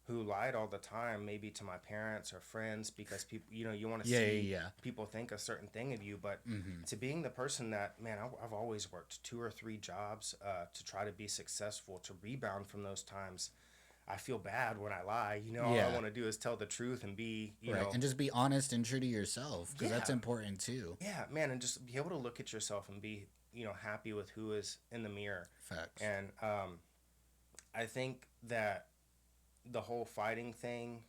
lied all the time, maybe to my parents or friends, because people, you want to Yeah, see yeah, people think a certain thing of you, but yeah. Mhm. to being the person that, man, I've always worked 2 or 3 jobs to try to be successful, to rebound from those times. I feel bad when I lie. All I Yeah. want to do is tell the truth and be, Right. And just be honest and true to yourself because that's yeah, important too. yeah, man, and just be able to look at yourself and be, happy with who is in the mirror. Facts. And I think that the whole fighting thing,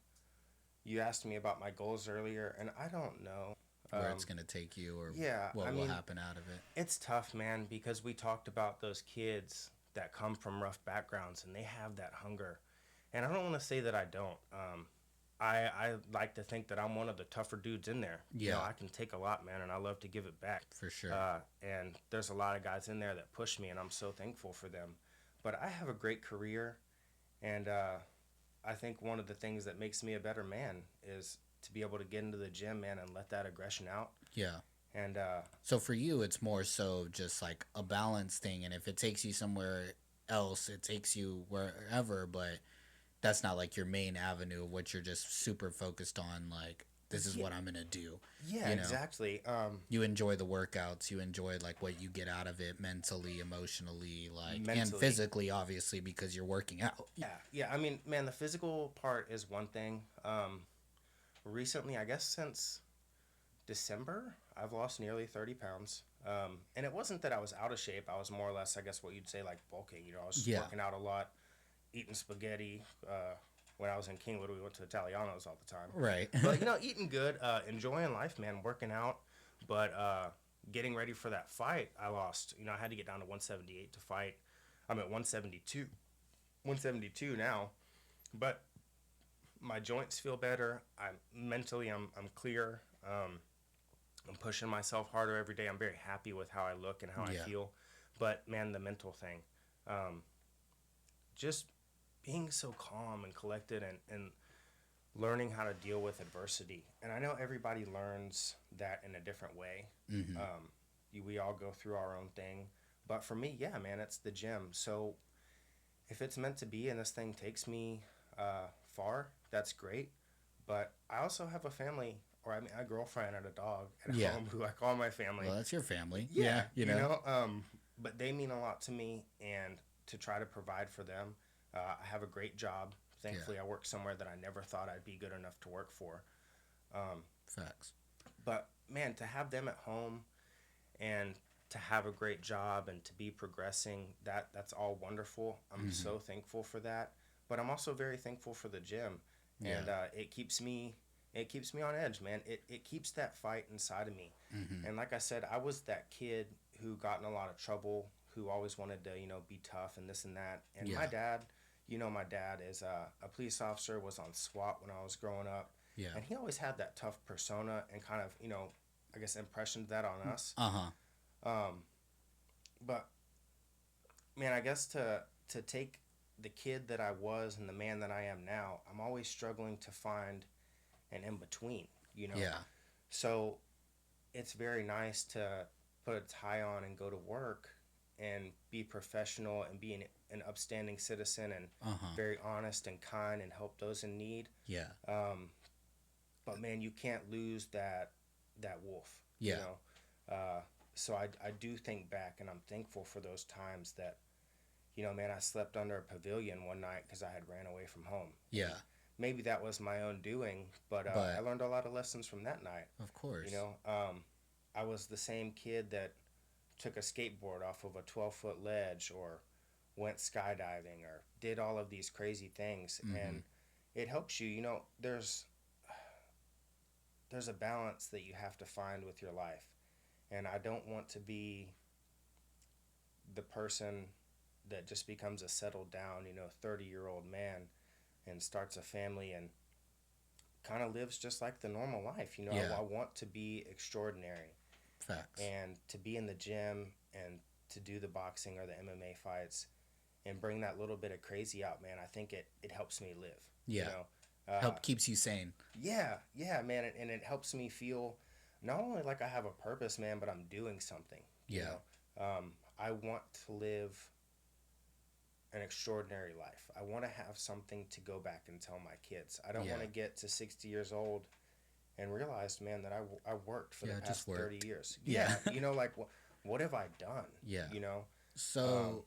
you asked me about my goals earlier, and I don't know. Where it's going to take you or Yeah, I what will mean, happen out of it. it's tough, man, because we talked about those kids that come from rough backgrounds and they have that hunger. And I don't want to say that I don't. I like to think that I'm one of the tougher dudes in there. Yeah. I can take a lot, man, and I love to give it back. For sure. And there's a lot of guys in there that push me, and I'm so thankful for them. But I have a great career, and I think one of the things that makes me a better man is to be able to get into the gym, man, and let that aggression out. Yeah. And So for you, it's more so just like a balance thing. And if it takes you somewhere else, it takes you wherever. But that's not like your main avenue of what you're just super focused on. Like, this is yeah, what I'm going to do. yeah, You know, exactly. you enjoy the workouts. You enjoy like what you get out of it mentally, emotionally, like, and Mentally. physically, obviously, because you're working out. Yeah, yeah. I mean, man, the physical part is one thing. Recently, I guess since December, I've lost nearly 30 pounds. And it wasn't that I was out of shape. I was more or less, I guess, what you'd say, like bulking. I was just Yeah. working out a lot, eating spaghetti, when I was in Kingwood, we went to Italianos all the time. Right. But eating good, enjoying life, man, working out. But getting ready for that fight, I lost. I had to get down to 178 to fight. I'm at 172 now. But my joints feel better. I'm clear. I'm pushing myself harder every day. I'm very happy with how I look and how I Yeah. feel. But man, the mental thing, um, just being so calm and collected, and learning how to deal with adversity. And I know everybody learns that in a different way. Mm-hmm. We all go through our own thing. But for me, yeah, man, it's the gym. So if it's meant to be and this thing takes me far, that's great. But I also have a family, or I mean, a girlfriend and a dog at Yeah. home who I call my family. Well, that's your family. Yeah, Yeah. but they mean a lot to me, and to try to provide for them. I have a great job. Thankfully, Yeah. I work somewhere that I never thought I'd be good enough to work for. Um, Facts. but man, to have them at home and to have a great job and to be progressing, that's all wonderful. I'm Mm-hmm. so thankful for that. But I'm also very thankful for the gym, Yeah. and it keeps me on edge, man. It keeps that fight inside of me. Mm-hmm. And like I said, I was that kid who got in a lot of trouble, who always wanted to be tough and this and that. And Yeah. my dad is a police officer, was on SWAT when I was growing up, Yeah. and he always had that tough persona and kind of I guess impressioned that on us. Uh-huh. Um, but man, I guess to take the kid that I was and the man that I am now, I'm always struggling to find an in between. Yeah. So it's very nice to put a tie on and go to work and be professional and be an upstanding citizen and Uh-huh. very honest and kind and help those in need. Yeah. But man, you can't lose that wolf. Yeah. So I do think back, and I'm thankful for those times that man, I slept under a pavilion one night because I had ran away from home. Yeah. Maybe that was my own doing, but I But learned a lot of lessons from that night. of course. I was the same kid that took a skateboard off of a 12-foot ledge, or went skydiving, or did all of these crazy things. Mm-hmm. And it helps you. There's a balance that you have to find with your life. And I don't want to be the person that just becomes a settled down 30-year-old man and starts a family and kind of lives just like the normal life. Yeah. I want to be extraordinary, Facts. and to be in the gym and to do the boxing or the MMA fights and bring that little bit of crazy out, man. I think it helps me live. Yeah. Help keeps you sane. Yeah, man, and it helps me feel not only like I have a purpose, man, but I'm doing something. Yeah. I want to live an extraordinary life. I want to have something to go back and tell my kids. I don't Yeah. want to get to 60 years old and realize, man, that I worked for the Yeah, past just worked. 30 years. Yeah. Like, what have I done? Yeah. You know? So,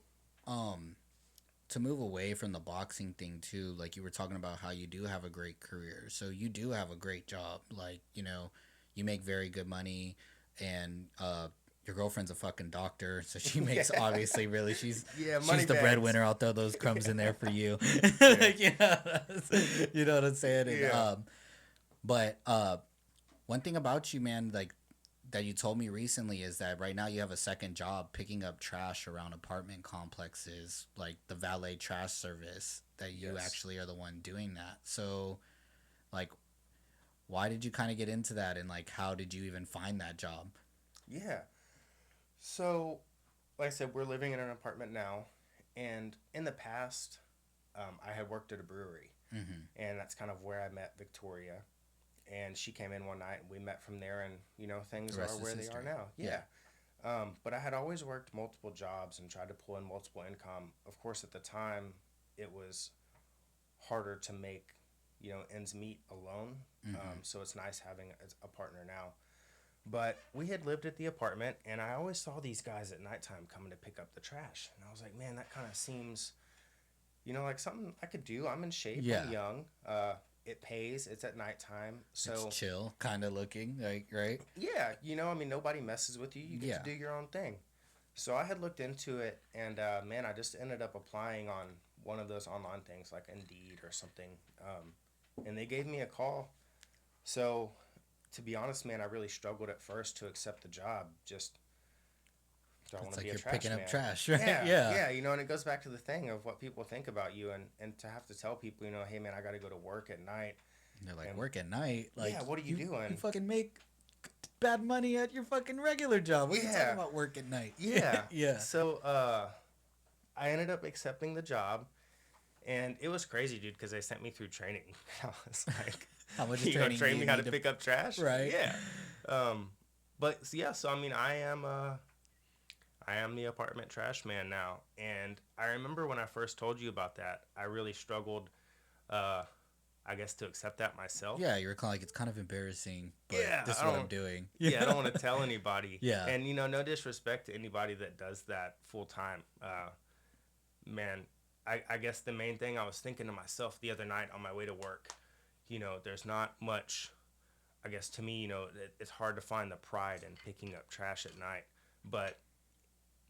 to move away from the boxing thing too, like you were talking about how you do have a great career. So you do have a great job. Like, you make very good money, and your girlfriend's a fucking doctor, so she makes obviously really she's money she's the bags. breadwinner. I'll throw those crumbs in there for you. You know what I'm saying? And, Yeah. but one thing about you, man, like that you told me recently is that right now you have a second job picking up trash around apartment complexes, like the valet trash service, that you Yes. actually are the one doing that. So, like, why did you kind of get into that, and like how did you even find that job? Yeah. So, like I said, we're living in an apartment now, and in the past, I had worked at a brewery, Mm-hmm. and that's kind of where I met Victoria. And she came in one night, and we met from there, and things The are rest is where they are history. now. Yeah. But I had always worked multiple jobs and tried to pull in multiple income. Of course, at the time, it was harder to make ends meet alone. Mm-hmm. So it's nice having a partner now. But we had lived at the apartment, and I always saw these guys at nighttime coming to pick up the trash. And I was like, man, that kind of seems, like something I could do. I'm in shape. Yeah. I'm young. It pays. It's at nighttime. So, It's chill, kind of looking like, right? yeah, nobody messes with you. You get Yeah. to do your own thing. So I had looked into it, and man, I just ended up applying on one of those online things like Indeed or something, and they gave me a call. So, to be honest, man, I really struggled at first to accept the job. Just, do I want It's to be like a you're trash picking up man? trash, right? Yeah, Yeah. yeah, and it goes back to the thing of what people think about you, and to have to tell people, hey, man, I got to go to work at night, And they're like, and work at night. Like yeah, what are you you doing? fucking make bad money at your fucking regular job. What are you talking Yeah, about work at night? yeah. Yeah. So, I ended up accepting the job, and it was crazy, dude, because they sent me through training. I was like, How much you gonna training do train you me how to need to pick up trash? right? Yeah. Um, but yeah, so I mean, I am the apartment trash man now, and I remember when I first told you about that, I really struggled, uh, I guess, to accept that myself. Yeah, you're kind of like it's kind of embarrassing, but Yeah, this is I what I'm don't. doing. Yeah, I Yeah. don't want to tell anybody, Yeah. and no disrespect to anybody that does that full time. Man, I guess the main thing I was thinking to myself the other night on my way to work, there's not much. I guess to me, it's hard to find the pride in picking up trash at night, but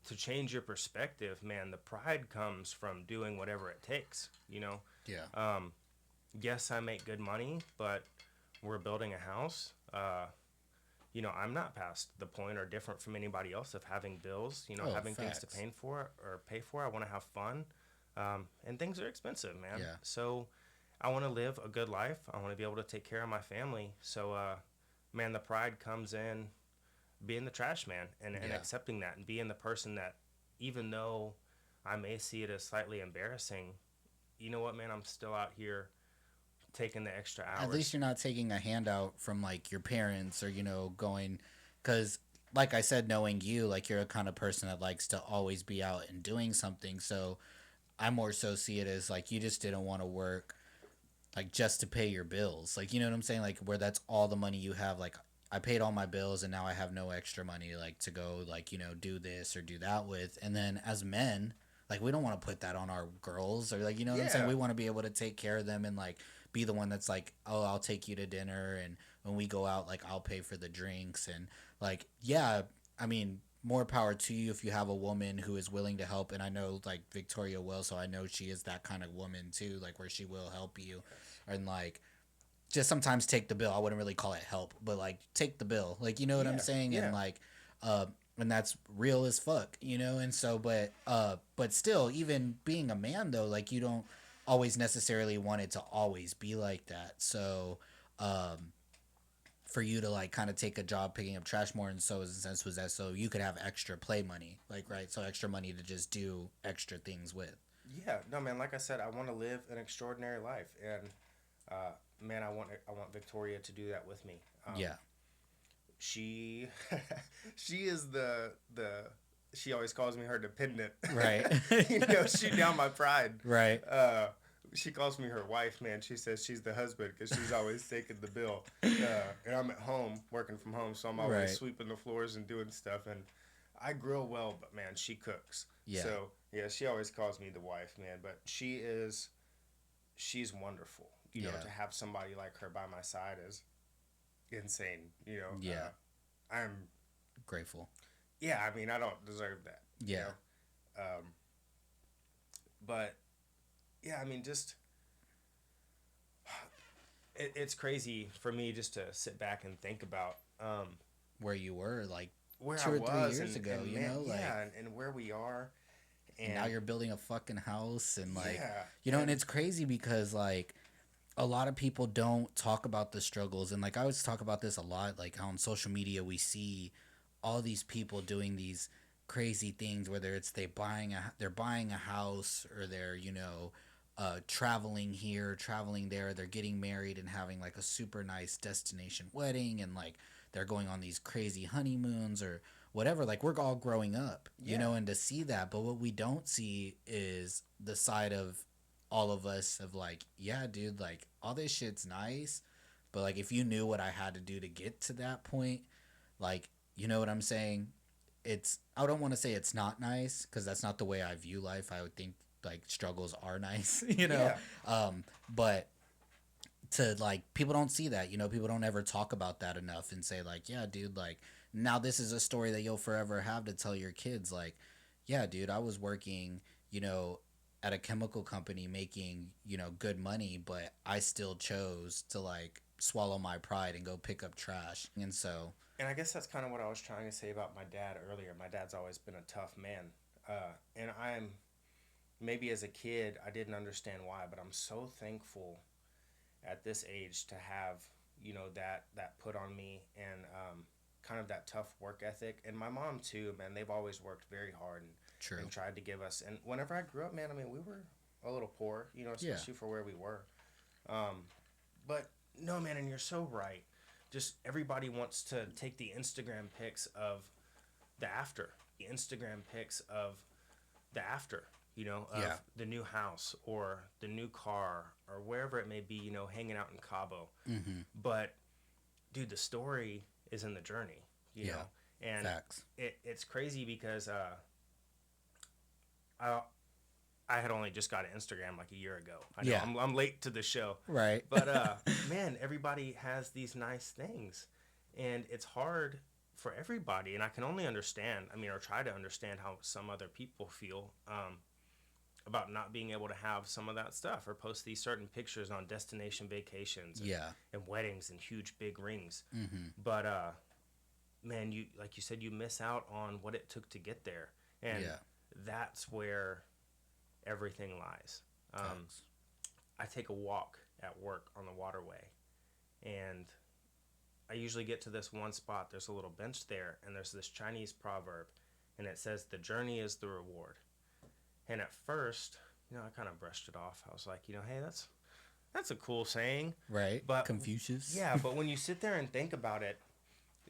to change your perspective, man, the pride comes from doing whatever it takes. Yeah. Um, yes, I make good money, but we're building a house. I'm not past the point or different from anybody else of having bills. Oh, Having things to facts. pay for or pay for. I want to have fun, and things are expensive, man. Yeah. So I want to live a good life. I want to be able to take care of my family. So, man, the pride comes in being the trash man and Yeah. accepting that and being the person that, even though I may see it as slightly embarrassing, you know what, man, I'm still out here taking the extra At least hours. you're not taking a handout from like your parents or going because like I said, knowing you, like you're a kind of person that likes to always be out and doing something. So I more so see it as like you just didn't want to work like just to pay your bills. Like you know what I'm saying? Like where that's all the money you have. Like I paid all my bills and now I have no extra money like to go like do this or do that with. And then as men, like we don't want to put that on our girls or like you know what I'm saying? Yeah, We want to be able to take care of them and like be the one that's like, "Oh, I'll take you to dinner and when we go out like I'll pay for the drinks." And like yeah, I mean, more power to you if you have a woman who is willing to help, and I know like Victoria will, so I know she is that kind of woman too, like where she will help you and like just sometimes take the bill. I wouldn't really call it help, but like take the bill. Like you know what I'm yeah, saying? And yeah, like uh and that's real as fuck. And so but still, even being a man though, like you don't always necessarily want it to always be like that. So um for you to like kind of take a job picking up trash more and so in a sense was that so you could have extra play money, like right, so extra money to just do extra things with. yeah. No, man. Like I said, I want to live an extraordinary life, and uh, man, I want Victoria to do that with me. Yeah. She she is the she always calls me her dependent. Right. She down my pride. Right. She calls me her wife, man. She says she's the husband because she's always taking the bill. And I'm at home working from home, so I'm always Right. sweeping the floors and doing stuff. And I grill well, but man, she cooks. Yeah. So yeah, she always calls me the wife, man. But she's wonderful. Yeah. To have somebody like her by my side is insane. Yeah. I'm Grateful. yeah. I mean, I don't deserve that. Yeah. Um, but yeah, I mean, just it's crazy for me just to sit back and think about Where you were like where I 2 or 3 years was, ago, and you man, know, like yeah, and where we are, and now and you're building a fucking house and like yeah, and and it's crazy because like a lot of people don't talk about the struggles and like I always talk about this a lot, like on social media we see all these people doing these crazy things, whether it's they're buying a house or they're traveling here, traveling there, they're getting married and having like a super nice destination wedding and like they're going on these crazy honeymoons or whatever, like we're all growing up, yeah, and to see that, but what we don't see is the side of all of us of like, yeah, dude, like all this shit's nice, but like if you knew what I had to do to get to that point, like you know what I'm saying? I don't want to say it's not nice because that's not the way I view life. I would think like struggles are nice, yeah, but to like people don't see that, people don't ever talk about that enough and say like, yeah, dude, like now this is a story that you'll forever have to tell your kids like, yeah, dude, I was working, you know at a chemical company making, good money, but I still chose to like swallow my pride and go pick up trash. And so, And I guess that's kind of what I was trying to say about my dad earlier. My dad's always been a tough man. And I'm, maybe as a kid, I didn't understand why, but I'm so thankful at this age to have, that put on me, and kind of that tough work ethic. And my mom too, man, they've always worked very hard, and true. tried to give us. And whenever I grew up, man, I mean, we were a little poor, Yeah. especially for where we were. Um, but no, man, and you're so right. Just everybody wants to take the Instagram pics of the after, the Instagram pics of the after, Yeah. of the new house or the new car or wherever it may be, hanging out in Cabo. Mm-hmm. But dude, the story is in the journey, Yeah. and Facts. it's crazy because I I had only just got Instagram like a year ago. I know Yeah. I'm late to the show, Right. but man, everybody has these nice things, and it's hard for everybody. And I can only understand, I mean, or try to understand how some other people feel about not being able to have some of that stuff, or post these certain pictures on destination vacations, Yeah. and weddings and huge big rings. Mm-hmm. But man, you, like you said, you miss out on what it took to get there, and Yeah. that's where everything lies. Facts. I take a walk at work on the waterway, and I usually get to this one spot. There's a little bench there, and there's this Chinese proverb, and it says, "The journey is the reward." And at first, I kind of brushed it off. I was like, hey, that's a cool saying, Right. but Confucius. yeah, but when you sit there and think about it,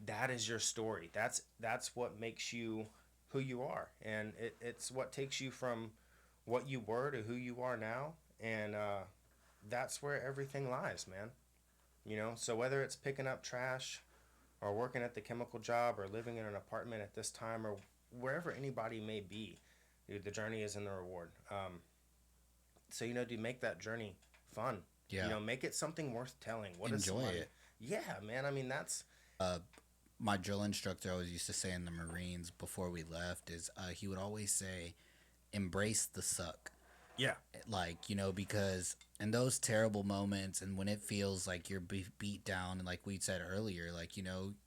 that is your story. That's what makes you who you are, and it's what takes you from what you were to who you are now, and that's where everything lies, man. So whether it's picking up trash, or working at the chemical job, or living in an apartment at this time, or wherever anybody may be, dude, the journey is in the reward. So dude, make that journey fun. Yeah. Make it something worth telling. What is Enjoy somebody? it. Yeah, man. I mean, that's My drill instructor always used to say in the Marines before we left is he would always say, embrace the suck. yeah, Like, because in those terrible moments and when it feels like you're beat down, and like we said earlier, like,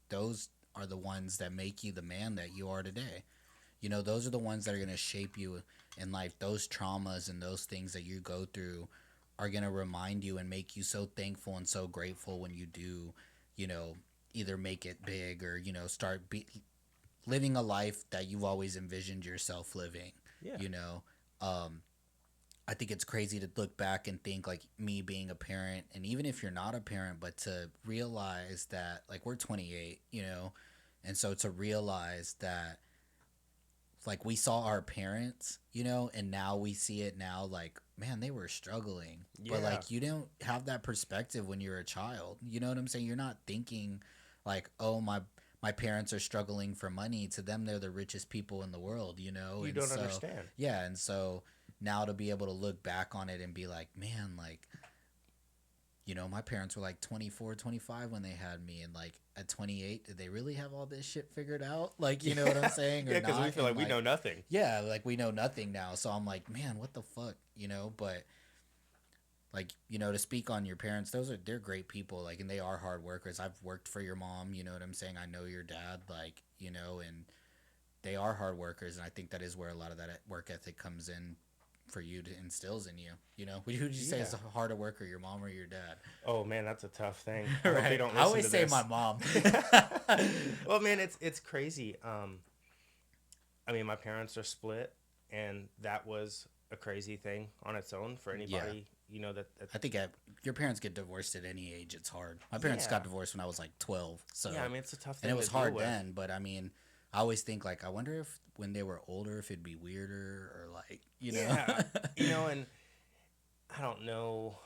those are the ones that make you the man that you are today. Those are the ones that are going to shape you in life. Those traumas and those things that you go through are going to remind you and make you so thankful and so grateful when you do, you know, either make it big or, start living a life that you've always envisioned yourself living, yeah, you know. Um, I think it's crazy to look back and think like me being a parent, and even if you're not a parent, but to realize that like we're 28, and so to realize that like we saw our parents, and now we see it now like, man, they were struggling. But yeah. like you don't have that perspective when you're a child. You know what I'm saying? You're not thinking like, oh, my parents are struggling for money. To them, they're the richest people in the world, You And don't so understand. yeah, and so now to be able to look back on it and be like, man, like, my parents were like 24, 25 when they had me, and like at 28, did they really have all this shit figured out? Like, you know what I'm saying? Or Yeah, because we not? feel And like we know nothing. yeah, like we know nothing now. So I'm like, man, what the fuck, But like, to speak on your parents, they're great people, like, and they are hard workers. I've worked for your mom, you know what I'm saying? I know your dad, like, and they are hard workers, and I think that is where a lot of that work ethic comes in for you to instills in you. Who would you say Yeah. is harder worker, your mom or your dad? Oh man, that's a tough thing. I hope they Right. don't I listen always to say this. my mom. Well, man, it's crazy. I mean, my parents are split, and that was a crazy thing on its own for Yeah. anybody. That I think your parents get divorced at any age. It's hard. My parents yeah, got divorced when I was like 12. So yeah. I mean, it's a tough and it thing was to deal hard with. then, but I mean, I always think like I wonder if when they were older if it'd be weirder or like, Yeah, and I don't know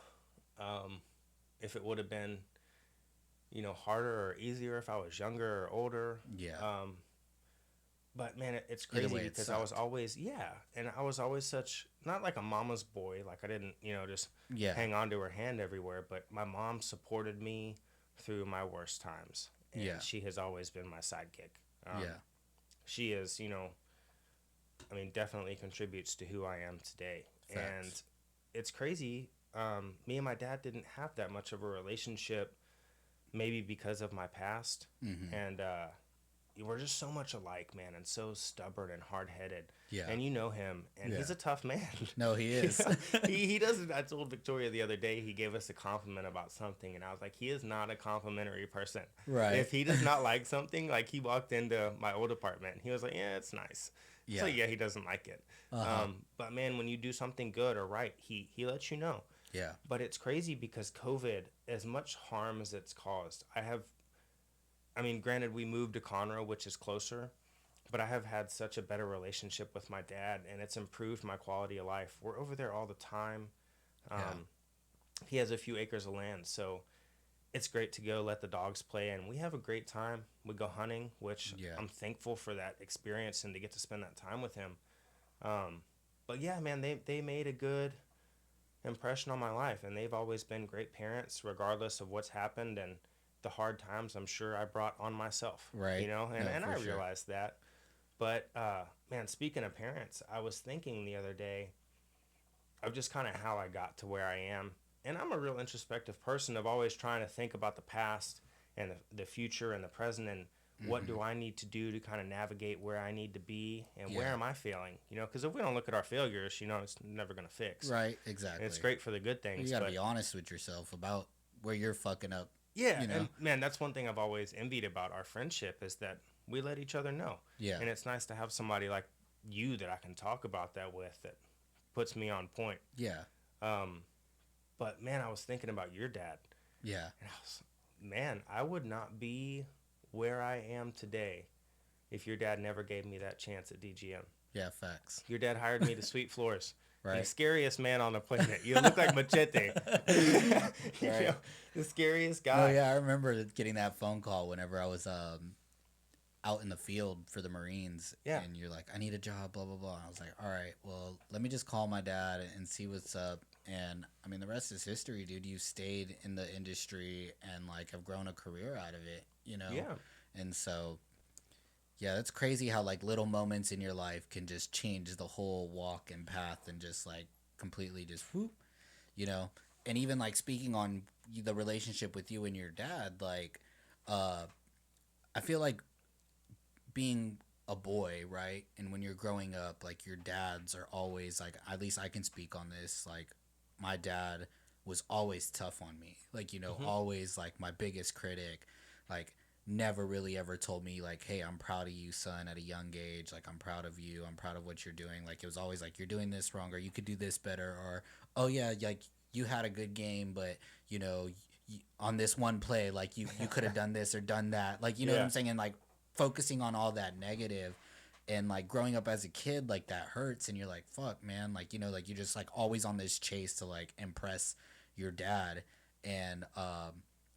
um, if it would have been harder or easier if I was younger or older. Yeah. But man, it's Either crazy way, it because I was sucked. always, yeah, and I was always such, not like a mama's boy, like I didn't just Yeah. hang on to her hand everywhere, but my mom supported me through my worst times, and Yeah. she has always been my sidekick. Yeah. She is, I mean, definitely contributes to who I am today. And Facts. it's crazy. Me and my dad didn't have that much of a relationship, maybe because of my past. Mm-hmm. And we're just so much alike, man, and so stubborn and hard headed. Yeah. And you know him, and he's Yeah. a tough man. No, he You is. know, he doesn't. I told Victoria the other day, he gave us a compliment about something, and I was like, he is not a complimentary person. Right. If he does not like something, like he walked into my old apartment, he was like, yeah, it's nice. So Yeah. yeah, he doesn't like it. Uh-huh. But man, when you do something good or right, he lets you know. Yeah. But it's crazy because COVID, as much harm as it's caused, I mean, granted, we moved to Conroe, which is closer, but I have had such a better relationship with my dad, and it's improved my quality of life. We're over there all the time. Yeah. Um, he has a few acres of land, so it's great to go let the dogs play, and we have a great time. We go hunting, which Yeah. I'm thankful for that experience and to get to spend that time with him. Um, but yeah, man, they made a good impression on my life, and they've always been great parents, regardless of what's happened and the hard times I'm sure I brought on myself, Right. and, No, and I for sure. realized that. But man, speaking of parents, I was thinking the other day of just kind of how I got to where I am. And I'm a real introspective person of always trying to think about the past and the future and the present and what Mm-hmm. do I need to do to kind of navigate where I need to be and where Yeah. am I failing? Because if we don't look at our failures, it's never going to fix. Right. And it's Exactly. great for the good Well, you things, got to be but honest with yourself about where you're fucking up. yeah, You know. and man, that's one thing I've always envied about our friendship is that we let each other know. Yeah. And it's nice to have somebody like you that I can talk about that with that puts me on point. Yeah. Um, but man, I was thinking about your dad, Yeah. and man, I would not be where I am today if your dad never gave me that chance at DGM. Yeah. Facts. Your dad hired me to sweep floors. The Right. scariest man on the planet. You look like Machete. you Right. know, the scariest No, guy. yeah, I remember getting that phone call whenever I was out in the field for the Marines, Yeah. and you're like, I need a job, blah blah blah. And I was like, all right, well, let me just call my dad and see what's up. And I mean, the rest is history, dude. You stayed in the industry and like have grown a career out of it, you know. Yeah. And so, yeah, that's crazy how like little moments in your life can just change the whole walk and path and just like completely just whoop, you know. And even like speaking on the relationship with you and your dad, like, uh, I feel like being a boy, right? And when you're growing up, like your dads are always like, at least I can speak on this. Like, my dad was always tough on me. Like, Hmm. always like my biggest critic. Like, never really ever told me, like, hey, I'm proud of you, son, at a young age. Like, I'm proud of you. I'm proud of what you're doing. Like, it was always like, you're doing this wrong, or you could do this better, or, oh, yeah, like, you had a good game, but, on this one play, like, you could have done this or done that. Like, you know what I'm Yeah. saying? And, like, focusing on all that negative and like growing up as a kid, like that hurts, and you're like, fuck, man, like, like you're just like always on this chase to like impress your dad. And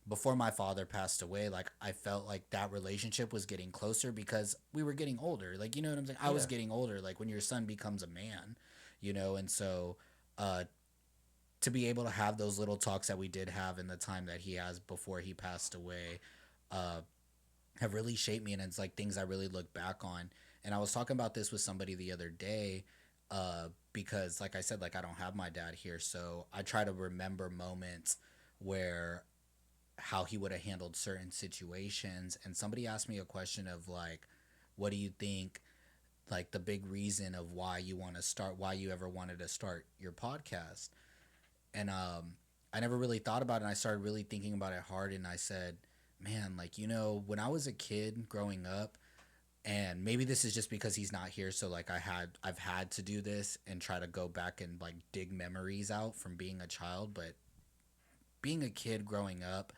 before my father passed away, like I felt like that relationship was getting closer because we were getting older, like, you know what I'm saying? I was Yeah. getting older, like when your son becomes a man, and so uh to be able to have those little talks that we did have in the time that he has before he passed away, uh have really shaped me, and it's like things I really look back on. And I was talking about this with somebody the other day, because like I said, like I don't have my dad here, so I try to remember moments where how he would have handled certain situations. And somebody asked me a question of like, what do you think, like the big reason of why you ever wanted to start your podcast? And I never really thought about it, and I started really thinking about it hard, and I said, man, like, when I was a kid growing up, and maybe this is just because he's not here, so like I've had to do this and try to go back and like dig memories out from being a child. But being a kid growing up,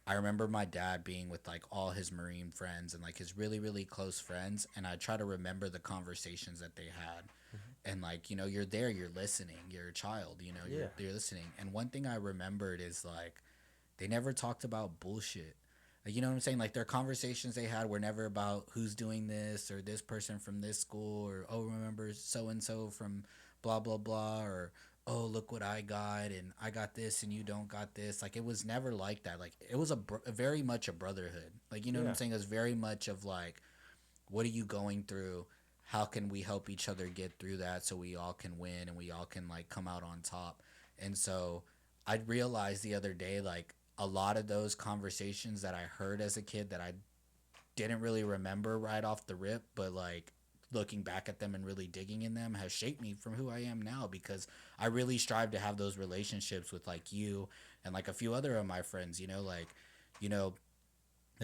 I remember my dad being with like all his Marine friends and like his really, really close friends, and I try to remember the conversations that they had. Hmm. And like, you're there, you're listening, you're a child, Yeah. you're listening. And one thing I remembered is like they never talked about bullshit. Like, you know what I'm saying? Like their conversations they had were never about who's doing this or this person from this school, or oh, remember so and so from blah blah blah, or oh, look what I got and I got this and you don't got this. Like it was never like that. Like it was very much a brotherhood. Like, you know what I'm Yeah. saying? It was very much of like, what are you going through? how can we help each other get through that so we all can win and we all can like come out on top. And so I realized the other day, like, a lot of those conversations that I heard as a kid that I didn't really remember right off the rip, but like looking back at them and really digging in them has shaped me from who I am now, because I really strive to have those relationships with like you and like a few other of my friends, you know, like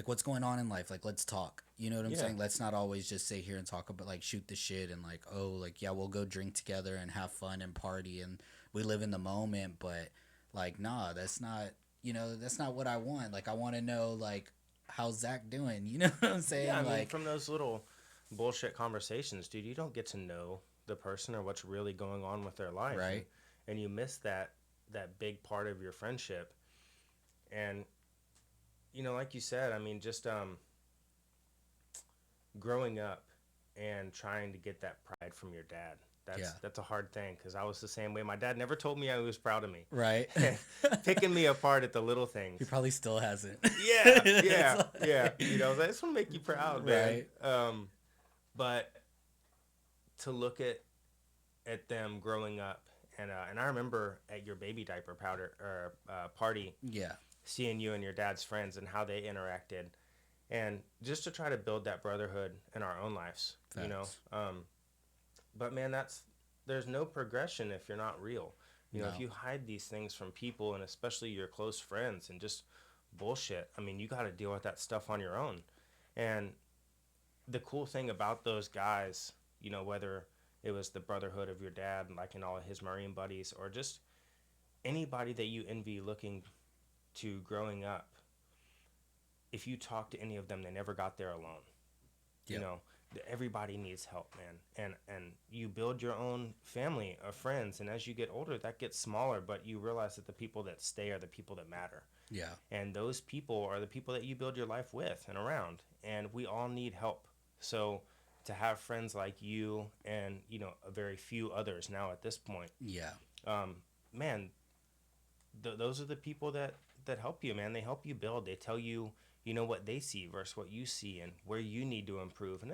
what's going on in life, like let's talk, you know what I'm Yeah. saying? Let's not always just sit here and talk about like shoot the shit and like, oh, like yeah, we'll go drink together and have fun and party and we live in the moment, but like nah, that's not, that's not what I want. Like I want to know like how's Zach doing, you know what I'm Yeah, I saying? mean, Like, from those little bullshit conversations, dude, you don't get to know the person or what's really going on with their life, right. and you miss that big part of your friendship. And like you said, I mean, just growing up and trying to get that pride from your dad. Yeah. That's a hard thing because I was the same way. My dad never told me I was proud of me, Right. picking me apart at the little He things. probably still hasn't. Yeah, It's yeah, like- yeah. I just want to make you proud, man. right. But to look at them growing up, and I remember at your baby diaper powder or party, Yeah. seeing you and your dad's friends and how they interacted, and just to try to build that brotherhood in our own lives, Facts. But man, there's no progression if you're not real. If No. you hide these things from people and especially your close friends and just bullshit, I mean, you got to deal with that stuff on your own. And the cool thing about those guys, whether it was the brotherhood of your dad, like and all of his Marine buddies, or just anybody that you envy looking to growing up, if you talk to any of them, they never got there alone. You Yep. know, everybody needs help, man. And you build your own family of friends, and as you get older, that gets smaller, but you realize that the people that stay are the people that matter. Yeah. And those people are the people that you build your life with and around. And we all need help. So to have friends like you and, a very few others now at this point, Yeah. man, those are the people that help you, man. They help you build. They tell you, what they see versus what you see and where you need to improve. And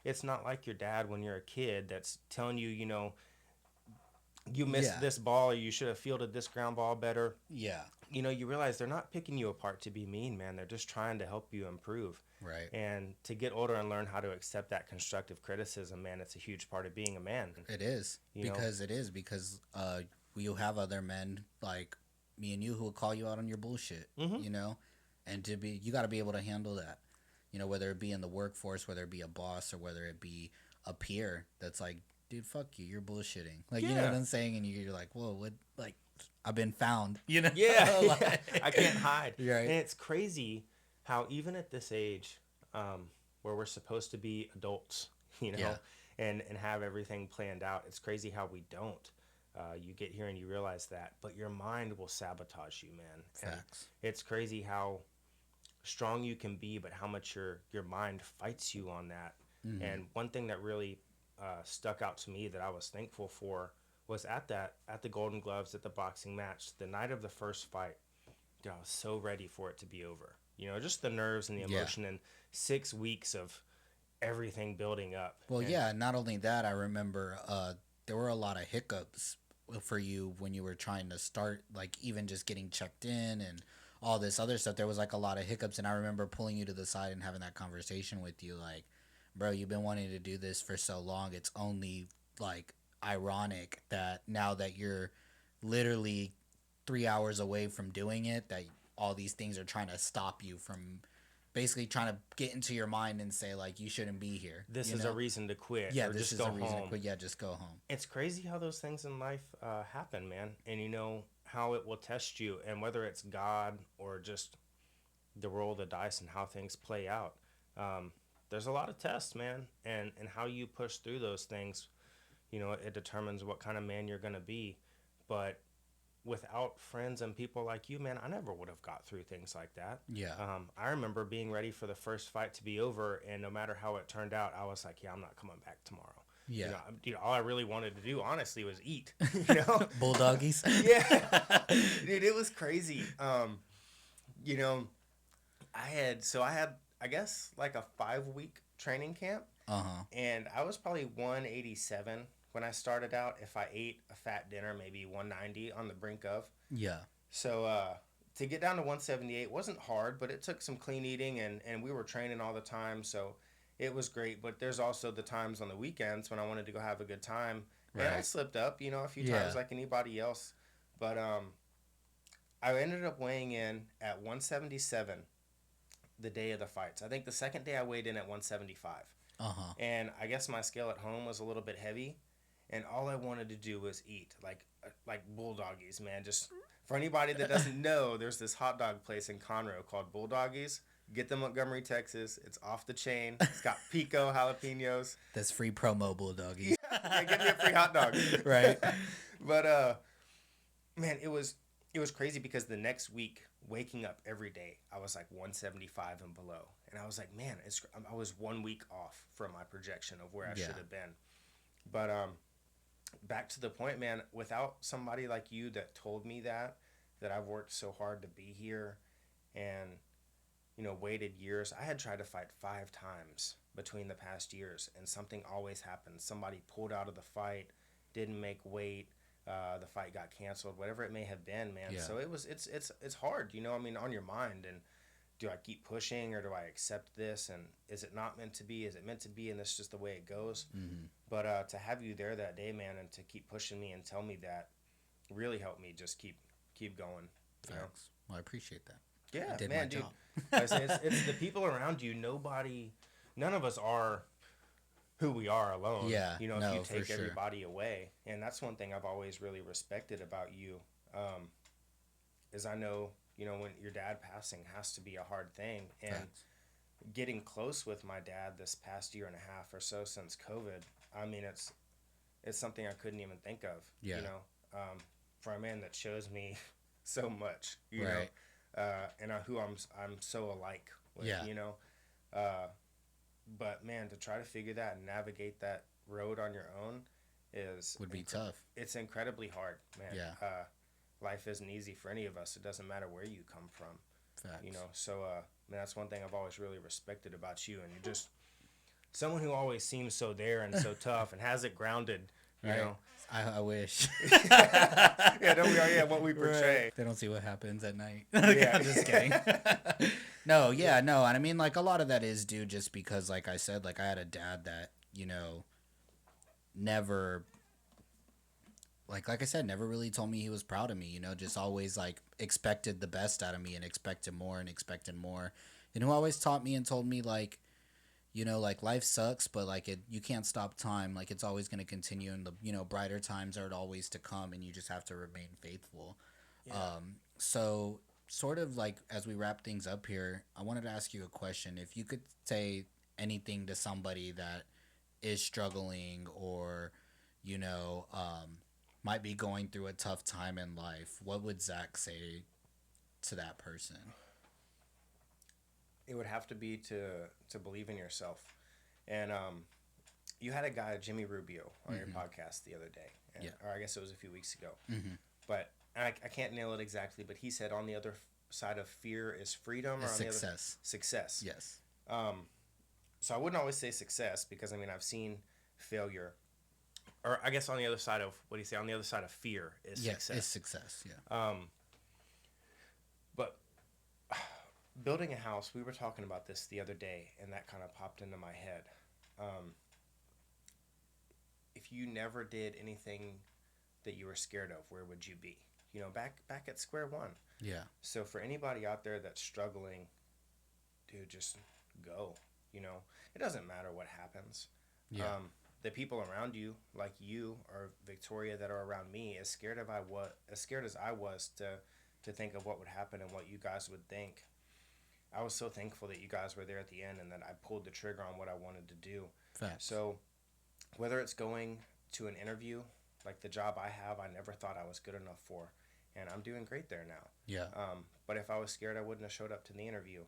it's not like your dad when you're a kid that's telling you, you missed Yeah. this ball or you should have fielded this ground ball better. Yeah. You realize they're not picking you apart to be mean, man. They're just trying to help you improve. Right. And to get older and learn how to accept that constructive criticism, man, it's a huge part of being a man. It is. Because you'll have other men like me and you who will call you out on your bullshit, Mm-hmm. and you got to be able to handle that, whether it be in the workforce, whether it be a boss, or whether it be a peer that's like, dude, fuck you, you're bullshitting. Like, you know Yeah. what I'm saying? And you're like, whoa, what? Like, I've been found, Yeah, Like- I can't hide. Right. And it's crazy how even at this age, where we're supposed to be adults, Yeah. and have everything planned out, it's crazy how we don't. You get here and you realize that, but your mind will sabotage you, man. And Facts. it's crazy how strong you can be, but how much your mind fights you on that. Mhm. And one thing that really stuck out to me that I was thankful for was at the Golden Gloves at the boxing match, the night of the first fight. Dude, I was so ready for it to be over. Just the nerves and the Yeah. emotion and 6 weeks of everything building up. Well, And yeah, not only that, I remember there were a lot of hiccups for you when you were trying to start, like even just getting checked in and all this other stuff. There was like a lot of hiccups, and I remember pulling you to the side and having that conversation with you, like, bro, you've been wanting to do this for so long. It's only like ironic that now that you're literally 3 hours away from doing it, that all these things are trying to stop you from basically trying to get into your mind and say like you shouldn't be here. this you is know? a reason to quit Yeah, or this just is go a reason home. to quit. Yeah, just go home. It's crazy how those things in life happen, man. And how it will test you, and whether it's God or just the roll of the dice and how things play out. There's a lot of tests, man, and how you push through those things, it determines what kind of man you're gonna be. But without friends and people like you, man, I never would have got through things like that. Yeah. I remember being ready for the first fight to be over, and no matter how it turned out, I was like, yeah, I'm not coming back tomorrow. Yeah. All I really wanted to do, honestly, was eat. You know, Bulldoggies. yeah, dude, it was crazy. I had, I guess, like a 5-week training camp, Uh-huh. And I was probably 187 when I started out. If I ate a fat dinner, maybe 190 on the brink of. Yeah. So to get down to 178 wasn't hard, but it took some clean eating, and we were training all the time. So it was great. But there's also the times on the weekends when I wanted to go have a good time. And I Right. slipped up, a few times Yeah. like anybody else. But I ended up weighing in at 177 the day of the fights. I think the second day I weighed in at 175. Uh-huh. And I guess my scale at home was a little bit heavy, and all I wanted to do was eat like bulldoggies, man. Just for anybody that doesn't know, there's this hot dog place in Conroe called Bulldoggies. Get them Montgomery, Texas. It's off the chain. It's got pico jalapenos. That's free promo, Bulldoggies. Yeah, yeah, give me a free hot dog. Right. But man, it was crazy because the next week, waking up every day, I was like 175 and below, and I was like, man, I was 1 week off from my projection of where I Yeah. should have been. But back to the point, man. Without somebody like you that told me that I've worked so hard to be here, and waited years. I had tried to fight 5 times between the past years, and something always happened. Somebody pulled out of the fight, didn't make weight. The fight got canceled, whatever it may have been, man. Yeah. So it's hard, I mean, on your mind. And do I keep pushing, or do I accept this? And is it not meant to be? Is it meant to be? And this is just the way it goes. Mm-hmm. But to have you there that day, man, and to keep pushing me and tell me that really helped me just keep going. Thanks. Well, I appreciate that. Yeah, I did my man, dude. job. It's the people around you. None of us are who we are alone. Yeah, If no, you for take sure. everybody away, and that's one thing I've always really respected about you. Is I know, when your dad passing has to be a hard thing, and Thanks. getting close with my dad this past year and a half or so since COVID. I mean, it's something I couldn't even think of. Yeah. For a man that shows me so much. Right. And who I'm so alike with. Yeah. But man, to try to figure that and navigate that road on your own Would be tough. it's incredibly hard, man. Yeah. Life isn't easy for any of us. It doesn't matter where you come from. Facts. So man, that's one thing I've always really respected about you, and you're just someone who always seems so there and so tough and has it grounded. You Right. know. I wish. Yeah, don't we are? Yeah, what we portray. Right. They don't see what happens at night. Yeah. I'm just kidding. No, yeah, no. And I mean, like, a lot of that is due just because, like I said, like, I had a dad that, never, like I said, never really told me he was proud of me, just always, like, expected the best out of me and expected more and expected more. And who always taught me and told me, like, like, life sucks, but, like, you can't stop time. Like, it's always going to continue, and the, brighter times are always to come, and you just have to remain faithful. Yeah. So sort of like as we wrap things up here, I wanted to ask you a question. If you could say anything to somebody that is struggling or, might be going through a tough time in life, what would Zach say to that person? It would have to be to believe in yourself. And you had a guy, Jimmy Rubio, on your podcast the other day. Yeah. Or I guess it was a few weeks ago. Mm-hmm. But I can't nail it exactly, but he said on the other side of fear is freedom, or on the other success. Yes. So I wouldn't always say success, because I mean, I've seen failure, or I guess on the other side of, what do you say, on the other side of fear is success. It's success. Yeah. But building a house, we were talking about this the other day, and that kind of popped into my head. If you never did anything that you were scared of, where would you be? Back at square one. Yeah. So for anybody out there that's struggling, dude, just go. It doesn't matter what happens. Yeah. The people around you, like you or Victoria, that are around me, as scared as I was to think of what would happen and what you guys would think. I was so thankful that you guys were there at the end, and that I pulled the trigger on what I wanted to do. Facts. So whether it's going to an interview, like the job I have, I never thought I was good enough for, and I'm doing great there now. Yeah. But if I was scared, I wouldn't have showed up to the interview.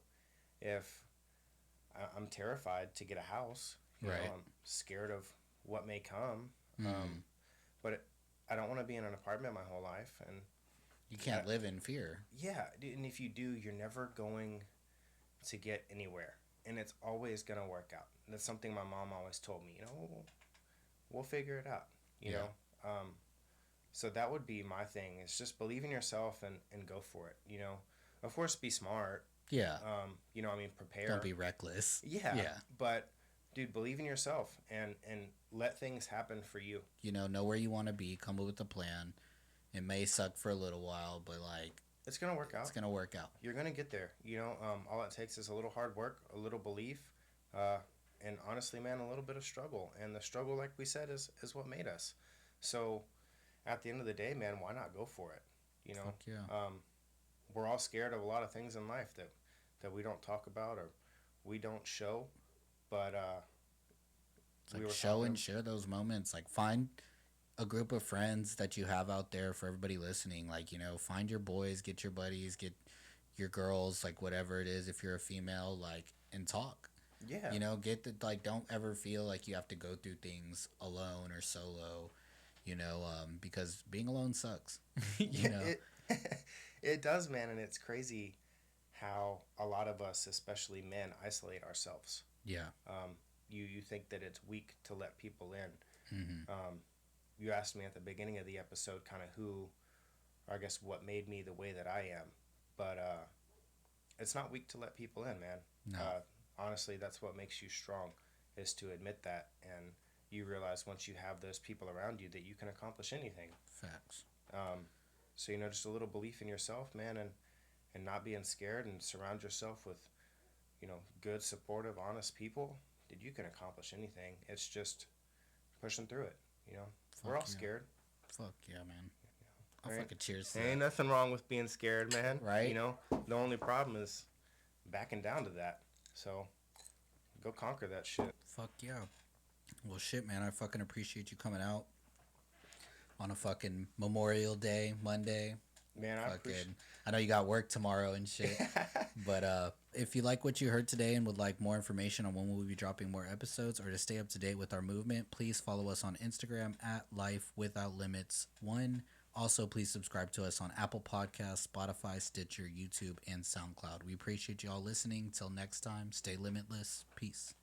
If I'm terrified to get a house, Right. I'm scared of what may come. Mm. But I don't want to be in an apartment my whole life, and You can't live in fear. yeah, and if you do, you're never going to get anywhere. and it's always gonna work out. That's something my mom always told me. We'll figure it out. You Yeah. know, um, so that would be my thing. Is just believe in yourself and go for it. Of course, be smart. Yeah. I mean, Don't prepare. be reckless. Yeah, Yeah. but dude, believe in yourself and let things happen for you. Know where you want to be, come up with a plan. It may suck for a little while, but like It's gonna work it's out. gonna work out. You're gonna get there. All it takes is a little hard work, a little belief, uh, and honestly, man, a little bit of struggle. And the struggle, like we said, is what made us. So at the end of the day, man, why not go for it? You know, Fuck yeah. we're all scared of a lot of things in life that we don't talk about or we don't show. But It's we like were show talking. and share those moments. Like find a group of friends that you have out there for everybody listening. Like, find your boys, get your buddies, get your girls, like whatever it is, if you're a female, like, and talk. Yeah, Get the, like, don't ever feel like you have to go through things alone or solo, because being alone sucks, you yeah, know? it does, man, and it's crazy how a lot of us, especially men, isolate ourselves. Yeah. You think that it's weak to let people in. Mm-hmm. You asked me at the beginning of the episode kind of who, or I guess what made me the way that I am, but it's not weak to let people in, man. No. Honestly, that's what makes you strong, is to admit that, and you realize once you have those people around you that you can accomplish anything. Facts. Um, so just a little belief in yourself, man, and not being scared, and surround yourself with good, supportive, honest people. Dude, you can accomplish anything. It's just pushing through it. We're Fuck all yeah. scared. Fuck yeah, man. I'll Right? fucking cheers to There ain't that. nothing wrong with being scared, man. Right? The only problem is backing down to that. So go conquer that shit. Fuck yeah. Well, shit, man. I fucking appreciate you coming out on a fucking Memorial Day, Monday. Man, I appreciate. Fucking, I know you got work tomorrow and shit. But if you like what you heard today and would like more information on when we'll be dropping more episodes or to stay up to date with our movement, please follow us on Instagram at Life Without Limits 1. Also, please subscribe to us on Apple Podcasts, Spotify, Stitcher, YouTube, and SoundCloud. We appreciate you all listening. Till next time, stay limitless. Peace.